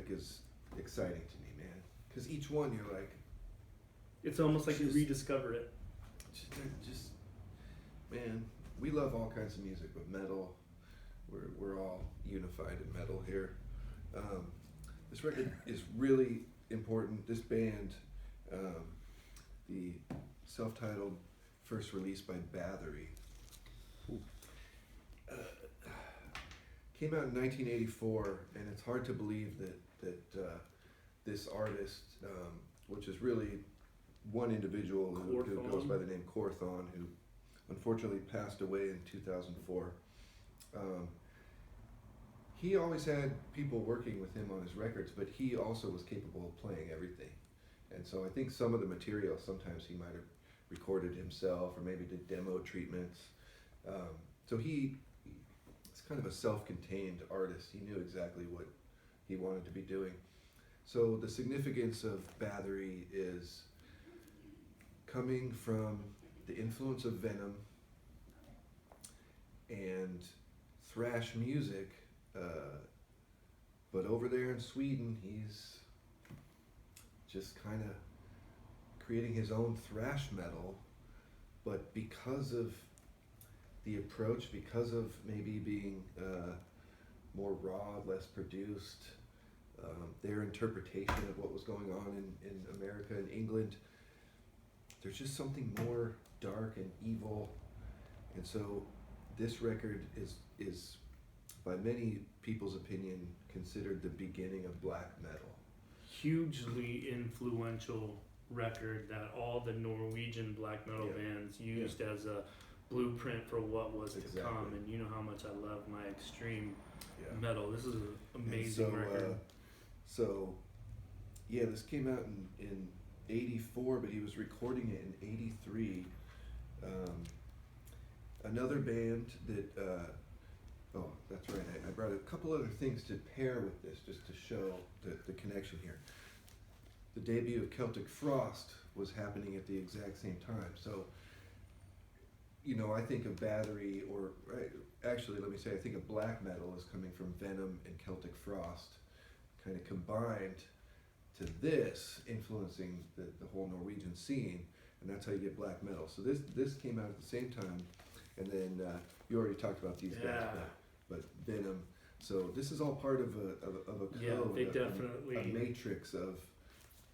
is exciting to me, man. Because each one you're like... It's almost like you rediscover it. Just, man, we love all kinds of music, but metal, we're all unified in metal here. This record is really important. This band, the self-titled first release by Bathory, came out in 1984, and it's hard to believe that this artist, which is really one individual who goes by the name Corthon, who unfortunately passed away in 2004. He always had people working with him on his records, but he also was capable of playing everything. And so I think some of the material, sometimes he might have recorded himself or maybe did demo treatments. So he's kind of a self-contained artist. He knew exactly what he wanted to be doing. So the significance of Bathory is coming from the influence of Venom and thrash music, but over there in Sweden, he's just kind of creating his own thrash metal, but because of the approach, because of maybe being more raw, less produced, their interpretation of what was going on in America and England, there's just something more dark and evil. And so this record is by many people's opinion considered the beginning of black metal. Hugely influential record that all the Norwegian black metal bands used as a blueprint for what was to come. And you know how much I love my extreme metal. This is an amazing record. This came out in 84, but he was recording it in 83. Another band that, that's right, I brought a couple other things to pair with this, just to show the connection here. The debut of Celtic Frost was happening at the exact same time. So, I think of Bathory, actually, let me say, I think of black metal is coming from Venom and Celtic Frost, kind of combined to this, influencing the whole Norwegian scene, and that's how you get black metal. So this came out at the same time, and then you already talked about these guys, but Venom. So this is all part of a code, they definitely a matrix of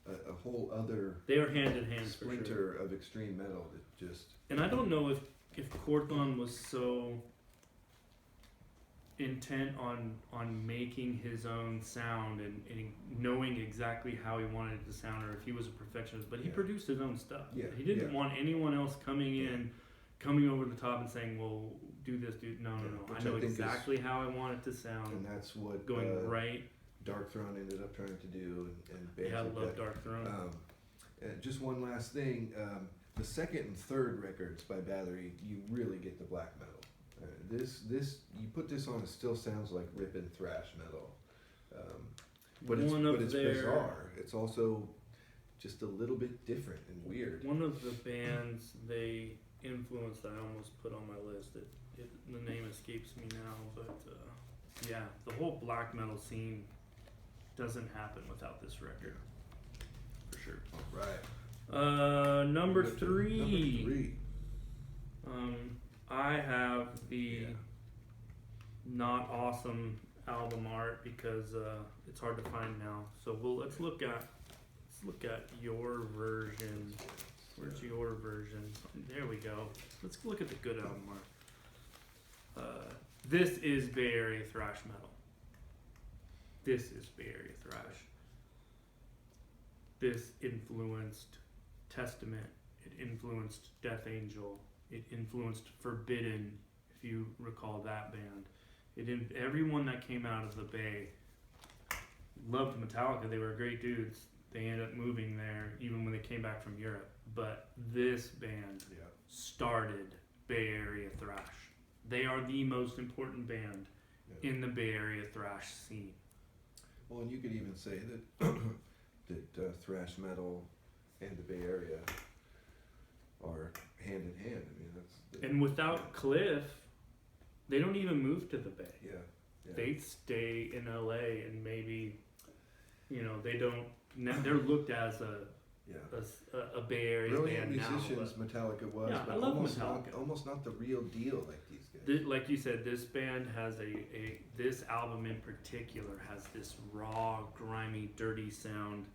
a whole other. They are hand in hand splinter of extreme metal that just. And I don't know if Corthon was so intent on making his own sound and knowing exactly how he wanted it to sound, or if he was a perfectionist, but he produced his own stuff. He didn't want anyone else coming over the top and saying, well, do this, dude. No. I know exactly how I want it to sound. And that's what right. Dark Throne ended up trying to do, and bands I love Dark Throne. Just one last thing, the second and third records by Bathory, you really get the black metal. This you put this on, it still sounds like ripping thrash metal, but it's bizarre. It's also just a little bit different and weird. One of the bands they influenced, I almost put on my list. The name escapes me now, but the whole black metal scene doesn't happen without this record, for sure. All right. Number three. I have the not awesome album art because it's hard to find now. So let's look at your version. Where's your version? There we go. Let's look at the good album art. This is Bay Area thrash metal. This is Bay Area thrash. This influenced Testament. It influenced Death Angel. It influenced Forbidden, if you recall that band. Everyone that came out of the Bay loved Metallica. They were great dudes. They ended up moving there even when they came back from Europe. But this band started Bay Area thrash. They are the most important band in the Bay Area thrash scene. Well, and you could even say that that thrash metal and the Bay Area are hand in hand. I mean, and without Cliff, they don't even move to the Bay. Yeah. They stay in LA, and maybe, they don't. They're looked as a Bay Area brilliant band musicians. now. Metallica was, Yeah, but I love almost Metallica. not the real deal like these guys. Like you said, this band has this album in particular has this raw, grimy, dirty sound.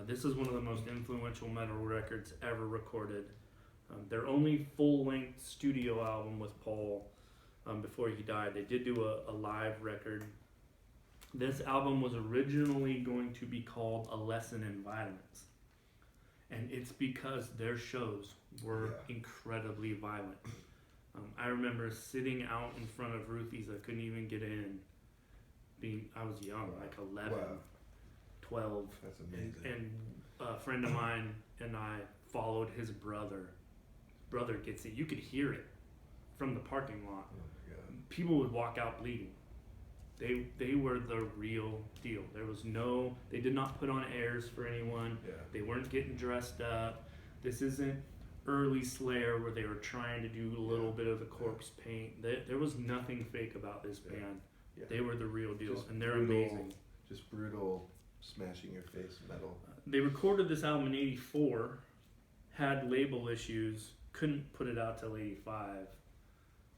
This is one of the most influential metal records ever recorded. Their only full-length studio album with Paul before he died. They did do a live record. This album was originally going to be called A Lesson in Violence. And it's because their shows were incredibly violent. I remember sitting out in front of Ruthie's. I couldn't even get in. I was young, like 11, 12. That's amazing. And a friend of mine and I followed his brother. Brother gets it. You could hear it from the parking lot. Oh my God. People would walk out bleeding. They were the real deal. They did not put on airs for anyone. Yeah. They weren't getting dressed up. This isn't early Slayer where they were trying to do a little bit of the corpse paint. There was nothing fake about this band. Yeah. They were the real deal, Just and they're brutal, amazing. Just brutal, smashing your face metal. They recorded this album in '84, had label issues, couldn't put it out till '85.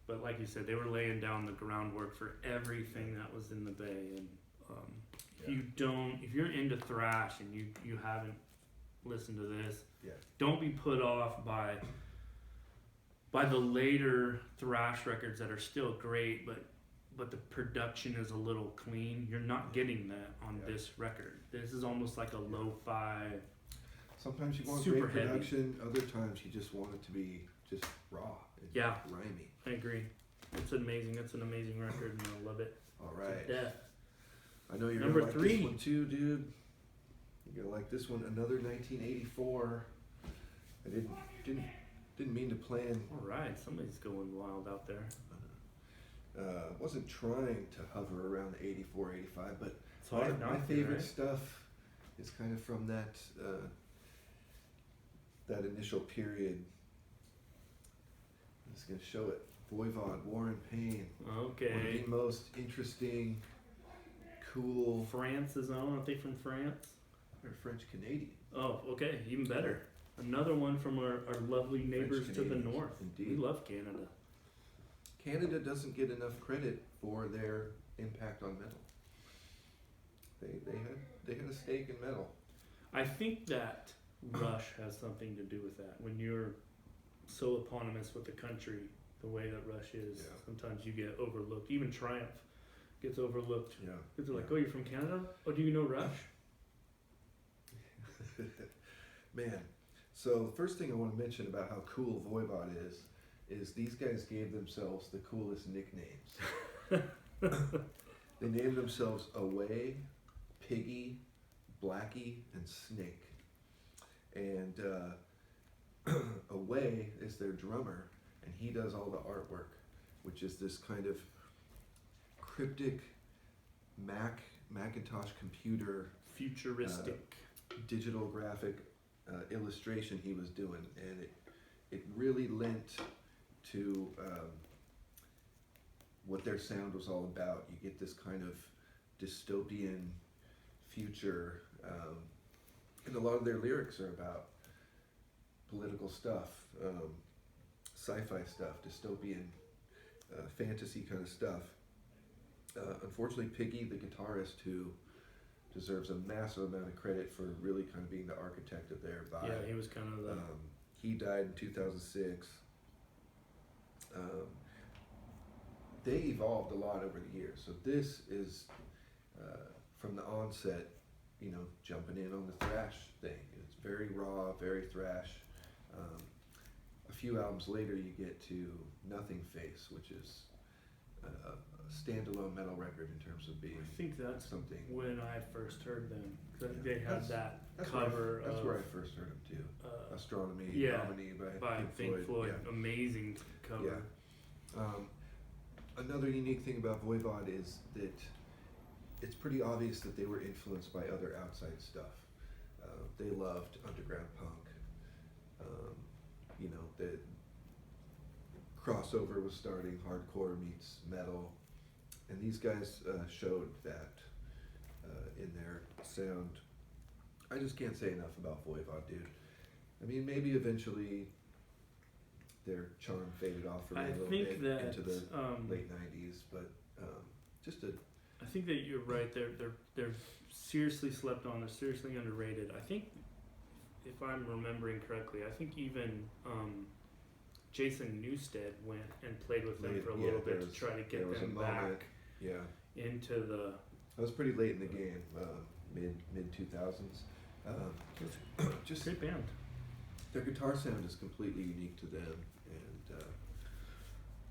But like you said, they were laying down the groundwork for everything that was in the Bay. And if you're into thrash and you haven't listened to this, don't be put off by the later thrash records that are still great, but the production is a little clean. You're not getting that on this record. This is almost like a lo-fi. Sometimes you want super great production. Other times you just want it to be just raw. And grimy. I agree. It's amazing. It's an amazing record, and I love it. All right. To death. I know you're Number gonna like 3. this one too, dude. You're gonna like this one. Another 1984. I didn't mean to plan. All right, somebody's going wild out there. Wasn't trying to hover around 84, 85, but It's hard my not to, favorite right? stuff is kind of from that initial period. I'm just gonna show it. Voivod, War and Pain. One of Okay. the most interesting, cool. France's own. Aren't they from France? They're French Canadian. Oh, okay. Even better. Another one from our lovely neighbors to the Canadians, north. indeed. We love Canada. Canada doesn't get enough credit for their impact on metal. They had a stake in metal. I think that Rush has something to do with that. When you're so eponymous with the country, the way that Rush is, sometimes you get overlooked. Even Triumph gets overlooked. Yeah. Because they're like, oh, you're from Canada? Oh, do you know Rush? Man, so the first thing I want to mention about how cool Voivod is these guys gave themselves the coolest nicknames. They named themselves Away, Piggy, Blackie, and Snake. And Away is their drummer, and he does all the artwork, which is this kind of cryptic Macintosh computer Futuristic. digital graphic illustration he was doing, and it really lent to what their sound was all about. You get this kind of dystopian future, and a lot of their lyrics are about political stuff, sci-fi stuff, dystopian fantasy kind of stuff. Unfortunately, Piggy, the guitarist, who deserves a massive amount of credit for really kind of being the architect of their vibe. Yeah, he was kind of the. He died in 2006. They evolved a lot over the years. So this is from the onset, you know, jumping in on the thrash thing. It's very raw, very thrash. A few albums later, you get to Nothing Face, which is a standalone metal record in terms of being. I think that's something. when I first heard them. 'Cause Yeah, they had that cover. That's of, where I first heard them too. Astronomy, yeah, Harmony by Pink Floyd. Yeah. Amazing cover. Yeah. Another unique thing about Voivod is that it's pretty obvious that they were influenced by other outside stuff. They loved underground punk. You know, the crossover was starting, hardcore meets metal, and these guys showed that in their sound. I just can't say enough about Voivod, dude. I mean, maybe eventually their charm faded off for me a little bit into the late 90s, but just a... I think that you're right. They're seriously slept on. They're seriously underrated. I think, if I'm remembering correctly, I think even Jason Newsted went and played with them for a little bit to try to get them back into the... That was pretty late in the game, mid 2000s. Just great band. Their guitar sound is completely unique to them, and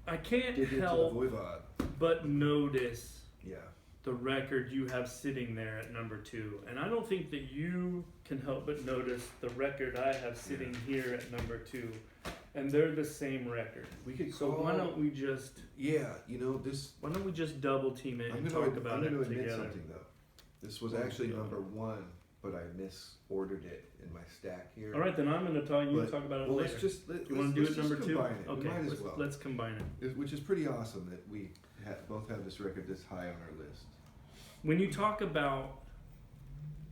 I can't dig into help the Voivod. but notice Yeah. the record you have sitting there at number 2, and I don't think that you can help but notice the record I have sitting here at number 2, and they're the same record. We could So why don't we just you know, this... why don't we just double team it and talk about I'm it going to admit together? something, though. This was actually number 1, but I misordered it in my stack here. All right, then I'm going to talk. You talk about it later. Let's you want to do it number 2? Combine it. Okay, We might as well. let's combine it. Which is pretty awesome that we both have this record this high on our list. When you talk about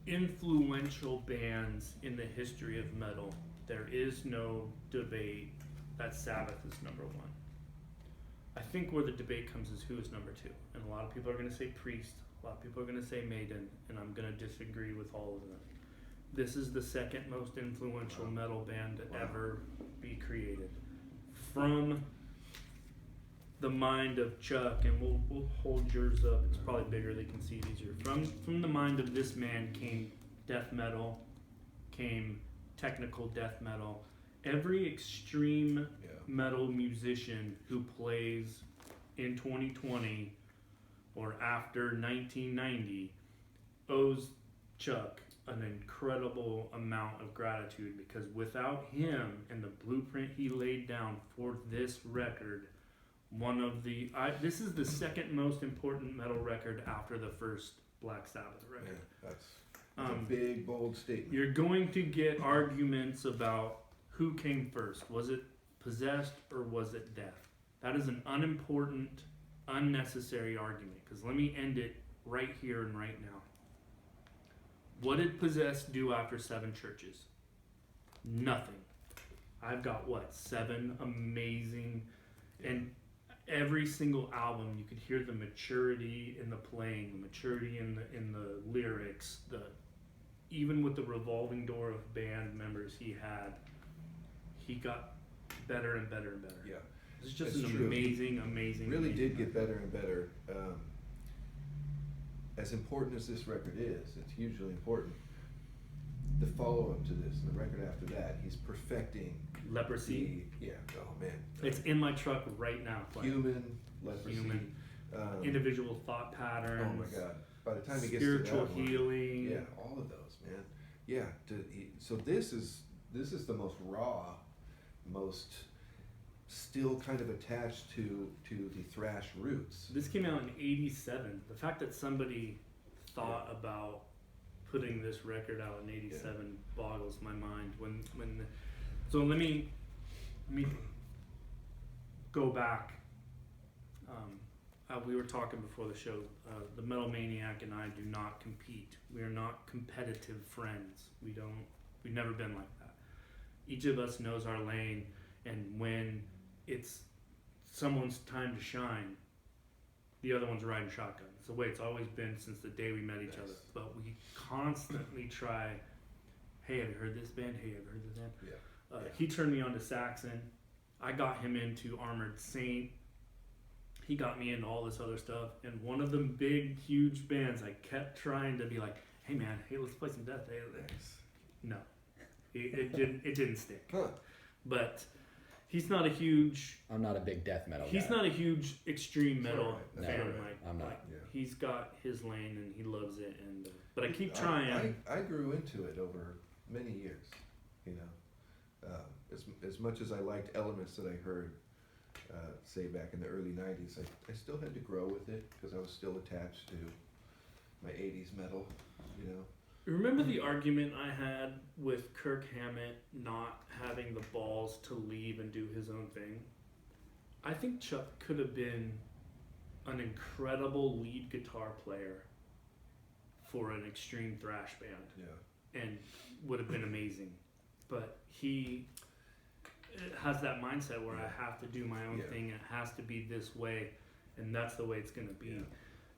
influential bands in the history of metal, there is no debate that Sabbath is number 1. I think where the debate comes is who is number 2. And a lot of people are going to say Priest, a lot of people are going to say Maiden, and I'm going to disagree with all of them. This is the second most influential metal band to ever be created. From the mind of Chuck, and we'll hold yours up, it's probably bigger, they can see it easier. From the mind of this man came death metal, came technical death metal. Every extreme metal musician who plays in 2020 or after 1990 owes Chuck an incredible amount of gratitude, because without him and the blueprint he laid down for this record, this is the second most important metal record after the first Black Sabbath record. Yeah, that's a big, bold statement. You're going to get arguments about who came first. Was it Possessed or was it Death? That is an unimportant, unnecessary argument, because let me end it right here and right now. What did Possessed do after 7 churches? Nothing. I've got 7 amazing, and every single album you could hear the maturity in the playing, the maturity in the lyrics, even with the revolving door of band members he got better and better and better. Yeah, it's just That's an true. amazing. Really amazing did get record. better and better. As important as this record is, it's hugely important. The follow-up to this, and the record after that, he's perfecting Leprosy. Oh man, It's in my truck right now. Human, Leprosy, Individual thought patterns. Oh my God! By the time he gets spiritual to that one, healing. yeah, all of those, man. Yeah. So this is the most raw, most still kind of attached to the thrash roots. This came out in '87. The fact that somebody thought about putting this record out in '87 boggles my mind. So let me go back. We were talking before the show. The Metal Maniac and I do not compete. We are not competitive friends. We've never been like that. Each of us knows our lane, and when it's someone's time to shine, the other one's riding shotgun. It's the way it's always been since the day we met each other. But we constantly try, hey, have you heard this band? Hey, have you heard this band? Yeah. He turned me on to Saxon. I got him into Armored Saint. He got me into all this other stuff. And one of them big, huge bands, I kept trying to be like, hey man, hey, let's play some death. Hey, no, it didn't stick. Huh. But he's not a huge. I'm not a big death metal He's guy. not a huge extreme metal That's fan. all right. Like, I'm not. like, Yeah. he's got his lane and he loves it. And but I keep trying. I grew into it over many years. You know, as much as I liked elements that I heard, say back in the early '90s, I still had to grow with it because I was still attached to my '80s metal. You know. Remember the argument I had with Kirk Hammett not having the balls to leave and do his own thing? I think Chuck could have been an incredible lead guitar player for an extreme thrash band. Yeah. And would have been amazing. But he has that mindset where I have to do my own Yeah. thing. It has to be this way, and that's the way it's going to be. Yeah.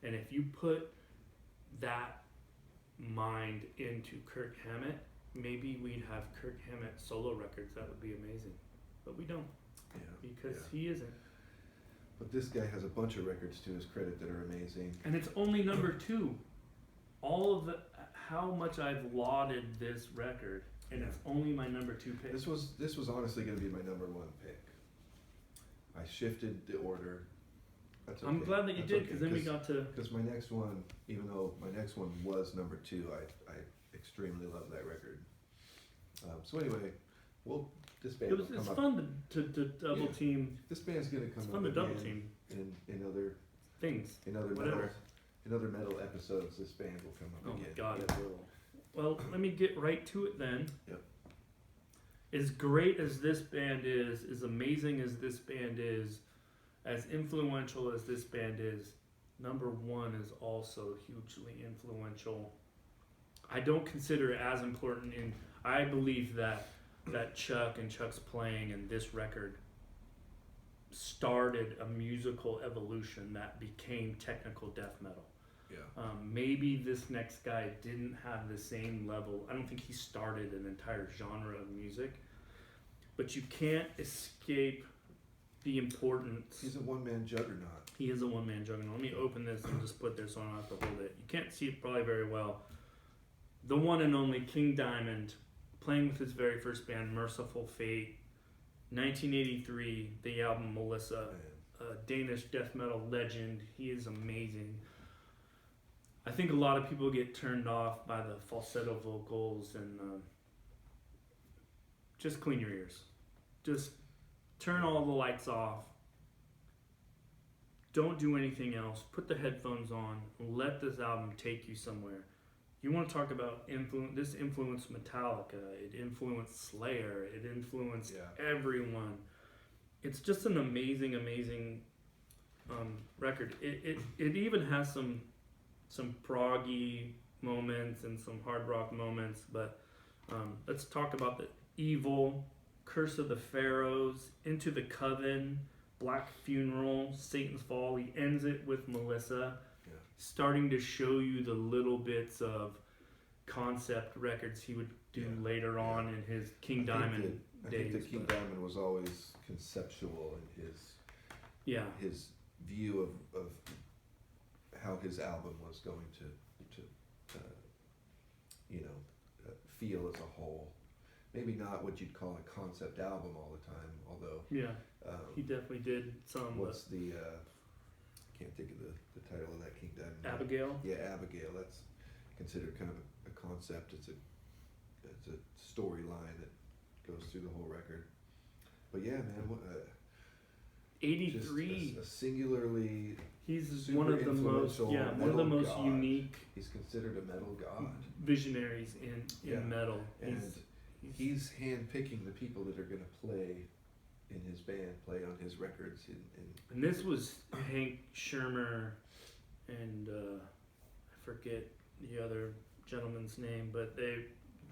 And if you put that mind into Kirk Hammett, maybe we'd have Kirk Hammett solo records. That would be amazing. But we don't, Yeah. because Yeah. he isn't. But this guy has a bunch of records to his credit that are amazing. And it's only number 2. All of the how much I've lauded this record, and it's only my number 2 pick. This was honestly going to be my number 1 pick. I shifted the order. That's okay. I'm glad that you That's did, okay, because then we got to. Because my next one, even though my next one was number 2, I extremely love that record. So anyway, this band will It's come up. fun to double Yeah. team. This band's going to come It's up fun to double again team in other things. metal Whatever. in other metal episodes. This band will come up Oh again. my god, it will. Well, let me get right to it then. Yep. As great as this band is, as amazing as this band is, as influential as this band is, number 1 is also hugely influential. I don't consider it as important in. I believe that Chuck and Chuck's playing and this record started a musical evolution that became technical death metal. Yeah. Maybe this next guy didn't have the same level. I don't think he started an entire genre of music, but you can't escape the importance. He's a one-man juggernaut. He is a one-man juggernaut. Let me open this and just put this on. I have to hold it. You can't see it probably very well. The one and only King Diamond, playing with his very first band, Mercyful Fate, 1983, the album Melissa, Man. a Danish death metal legend. He is amazing. I think a lot of people get turned off by the falsetto vocals and just clean your ears. Just turn all the lights off. Don't do anything else. Put the headphones on and let this album take you somewhere. You want to talk about influence? This influenced Metallica. It influenced Slayer. It influenced everyone. It's just an amazing, amazing record. It even has some proggy moments and some hard rock moments, but let's talk about the Evil, Curse of the Pharaohs, Into the Coven, Black Funeral, Satan's Fall. He ends it with Melissa, starting to show you the little bits of concept records he would do later on in his King Diamond I days. think that King Diamond was always conceptual in his view of how his album was going to feel as a whole. Maybe not what you'd call a concept album all the time, although he definitely did some. what's the I can't think of the title of that King Diamond. Abigail? Yeah, Abigail. That's considered kind of a concept. It's a storyline that goes through the whole record. But yeah, man, 83. Just a singularly. He's super one of the most influential one of the metal most god. unique He's considered a metal god, visionaries in metal. and he's handpicking the people that are going to play in his band, play on his records. And this was Hank Shermer and I forget the other gentleman's name, but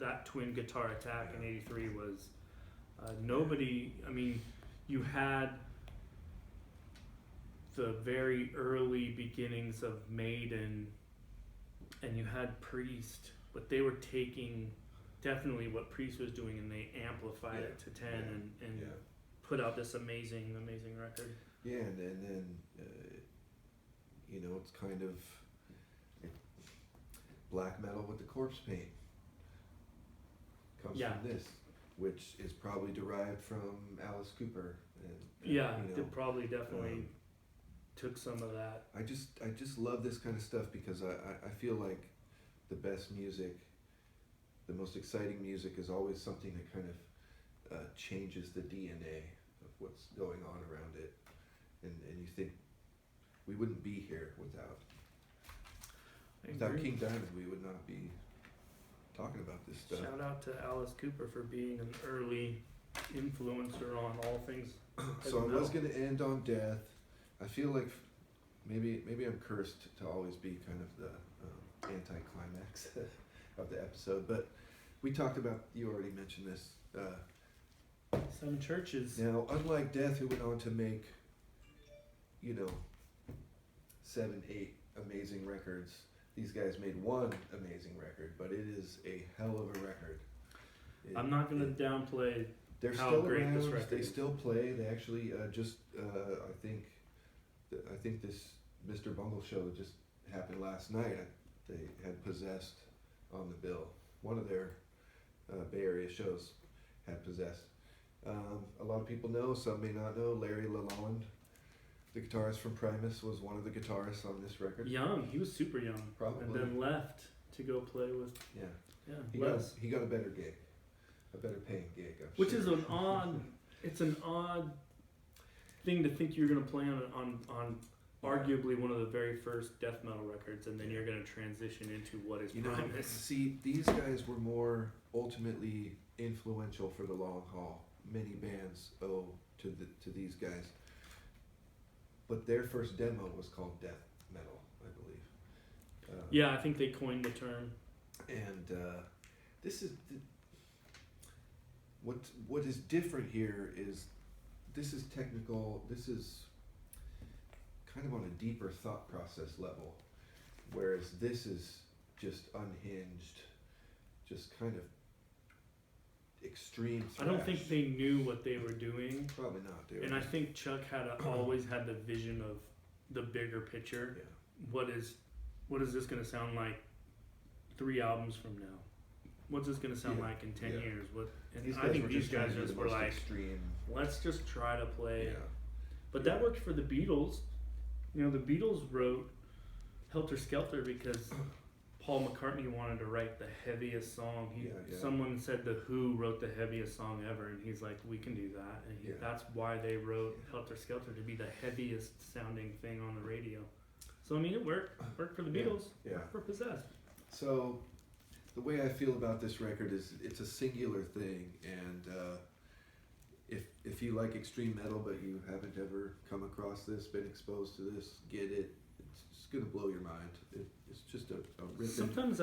that twin guitar attack in '83 was nobody. I mean, you had the very early beginnings of Maiden, and you had Priest, but they were taking definitely what Priest was doing, and they amplified it to 10 and put out this amazing record. Yeah, and then it's kind of black metal with the corpse paint comes from this, which is probably derived from Alice Cooper. They probably definitely took some of that. I just love this kind of stuff because I feel like the best music, the most exciting music, is always something that kind of changes the DNA of what's going on around it, and you think we wouldn't be here without King Diamond. We would not be talking about this stuff. Shout out to Alice Cooper for being an early influencer on all things. So I was going to end on death. I feel like maybe I'm cursed to always be kind of the anticlimax of the episode, but we talked about, you already mentioned this, Seven Churches. Now, unlike Death, who went on to make 7, 8 amazing records, these guys made one amazing record, but it is a hell of a record. I'm not going to downplay they're how still great around. this record They is. still play. They actually I think this Mr. Bungle show just happened last night. They had Possessed on the bill. One of their Bay Area shows had Possessed. A lot of people know, some may not know, Larry LaLonde, the guitarist from Primus, was one of the guitarists on this record. Young, he was super young. Probably. And then left to go play with. He got a better gig, a better paying gig. Which is an odd thing to think you're gonna play on arguably one of the very first death metal records, and then you're gonna transition into what is Primus. See, these guys were more ultimately influential for the long haul. Many bands owe to these guys. But their first demo was called death metal, I believe. I think they coined the term. And this is what is different here is this is technical. This is kind of on a deeper thought process level, whereas this is just unhinged, just kind of extreme thrash. I don't think they knew what they were doing. Probably not. And I think Chuck always had the vision of the bigger picture. Yeah. What is this going to sound like 3 albums from now? What's this going to sound like in 10 years? I think these guys just were like, extreme. Let's just try to play. Yeah. But that worked for the Beatles. The Beatles wrote Helter Skelter because Paul McCartney wanted to write the heaviest song. Someone said The Who wrote the heaviest song ever, and he's like, we can do that. And that's why they wrote Helter Skelter, to be the heaviest sounding thing on the radio. So, it worked. Worked for the Beatles. Yeah. Worked for Possessed. So, the way I feel about this record is it's a singular thing, and if you like extreme metal but you haven't ever come across this, been exposed to this, get it. It's gonna blow your mind. It's just a ripping. Sometimes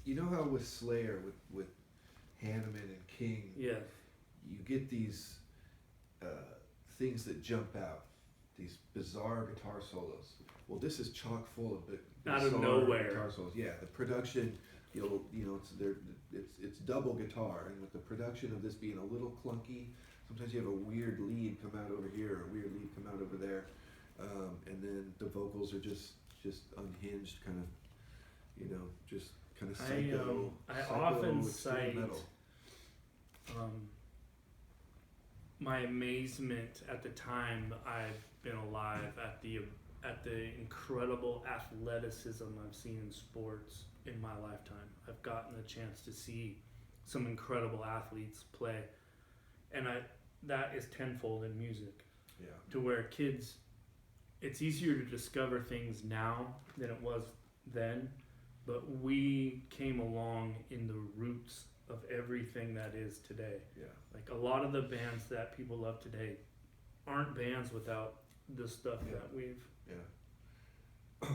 You know how with Slayer, with Hanneman and King, you get these things that jump out, these bizarre guitar solos. Well, this is chock full of out of bizarre nowhere guitar solos. Yeah, the production, it's double guitar, and with the production of this being a little clunky, sometimes you have a weird lead come out over here, or a weird lead come out over there, and then the vocals are just unhinged, kind of, just kind of psycho. I psycho often extreme cite metal. my amazement at the time I've been alive at the incredible athleticism I've seen in sports in my lifetime. I've gotten a chance to see some incredible athletes play, and that is tenfold in music. Yeah. To where kids, it's easier to discover things now than it was then, but we came along in the roots of everything that is today. Yeah. Like a lot of the bands that people love today aren't bands without the stuff that we've. Yeah.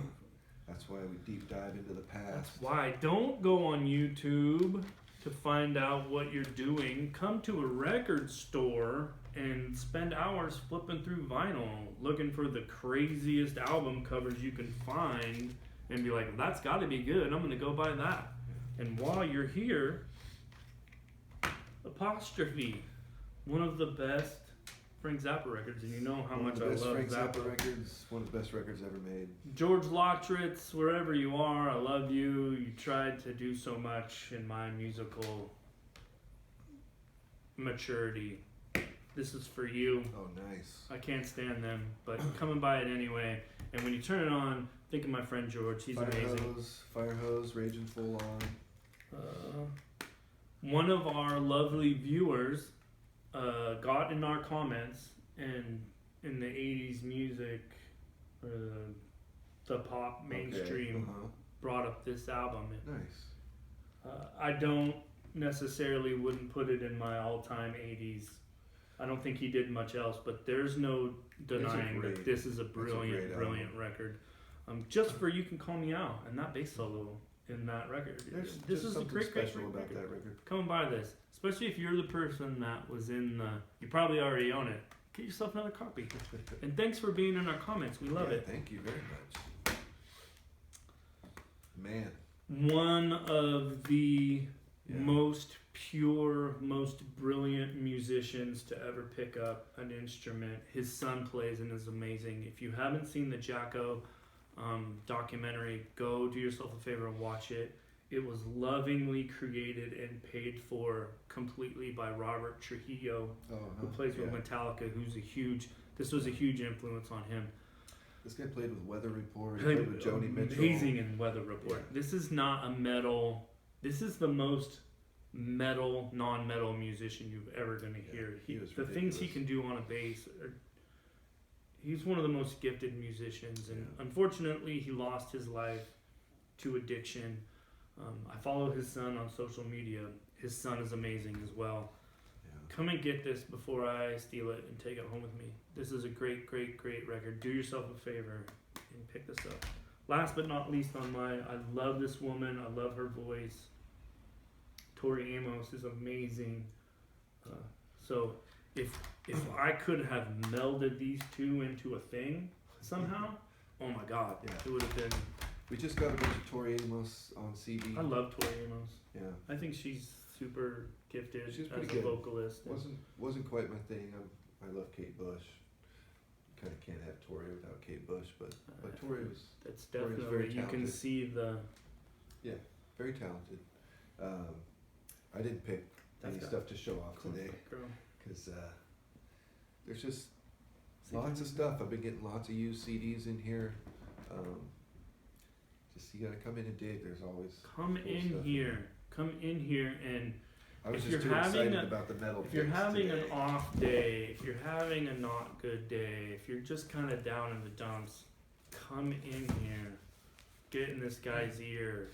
That's why we deep dive into the past. That's why. Don't go on YouTube. to find out what you're doing, come to a record store and spend hours flipping through vinyl, looking for the craziest album covers you can find, and be like, that's got to be good. I'm going to go buy that. And while you're here, Apostrophe, one of the best Frank Zappa records, and you know how much I love Frank Zappa records. One of the best records ever made. George Lottritz, wherever you are, I love you. You tried to do so much in my musical maturity. This is for you. Oh, nice. I can't stand them, but come and buy it anyway. And when you turn it on, think of my friend George. He's amazing. Fire hose, raging full on. One of our lovely viewers got in our comments, and in the 80s music, the pop mainstream brought up this album. Nice. I don't necessarily wouldn't put it in my all-time 80s. I don't think he did much else, but there's no denying that this is a brilliant record. Just for You Can Call Me Out, and that bass solo in that record. This is a great special about that record. Come and buy this, especially if you're the person that was in the. You probably already own it. Get yourself another copy. And thanks for being in our comments. We love it. Thank you very much. Man. One of the most pure, most brilliant musicians to ever pick up an instrument. His son plays and is amazing. If you haven't seen the Jacko documentary, go do yourself a favor and watch it. It was lovingly created and paid for completely by Robert Trujillo, who plays with Metallica, this was a huge influence on him. This guy played with Weather Report, he played with Joni Mitchell. Amazing in Weather Report. Yeah. This is not a metal, this is the most metal, non-metal musician you've ever going to hear. The things he can do on a bass, he's one of the most gifted musicians, and unfortunately he lost his life to addiction. I follow his son on social media. His son is amazing as well. Come and get this before I steal it and take it home with me. This is a great, great, great record. Do yourself a favor and pick this up. Last but not least on I love this woman. I love her voice. Tori Amos is amazing. So if I could have melded these two into a thing somehow, oh my God, it would have been. We just got a bunch of Tori Amos on CD. I love Tori Amos. Yeah. I think she's super gifted She's as good. a vocalist. Wasn't quite my thing. I love Kate Bush. Kind of can't have Tori without Kate Bush, but Tori was. That's definitely you can see the. Yeah, very talented. I didn't pick any stuff to show off today because there's just lots of stuff. I've been getting lots of used CDs in here. Just you gotta come in and dig. There's always come in here. Come in here, and I was just too excited about the metal. If you're having an off day, if you're having a not good day, if you're just kind of down in the dumps, come in here. Get in this guy's ear.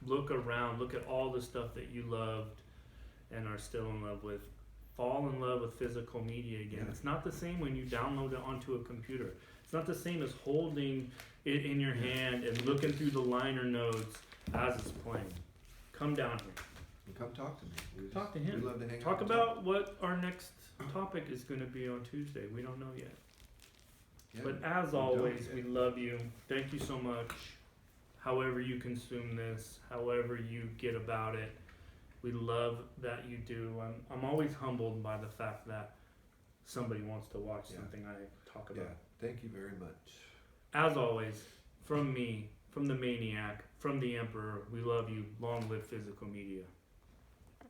Look around. Look at all the stuff that you loved and are still in love with. Fall in love with physical media again. It's not the same when you download it onto a computer. It's not the same as holding it in your hand and looking through the liner notes as it's playing. Come down here. And come talk to me. Talk to him. We love to hang talk out about what our next topic is going to be on Tuesday. We don't know yet. Yeah, but as always, we love you. Thank you so much. However you consume this, however you get about it, we love that you do. I'm always humbled by the fact that somebody wants to watch something I talk about. Thank you very much. As always, from me, from the Maniac, from the Emperor, we love you. Long live physical media.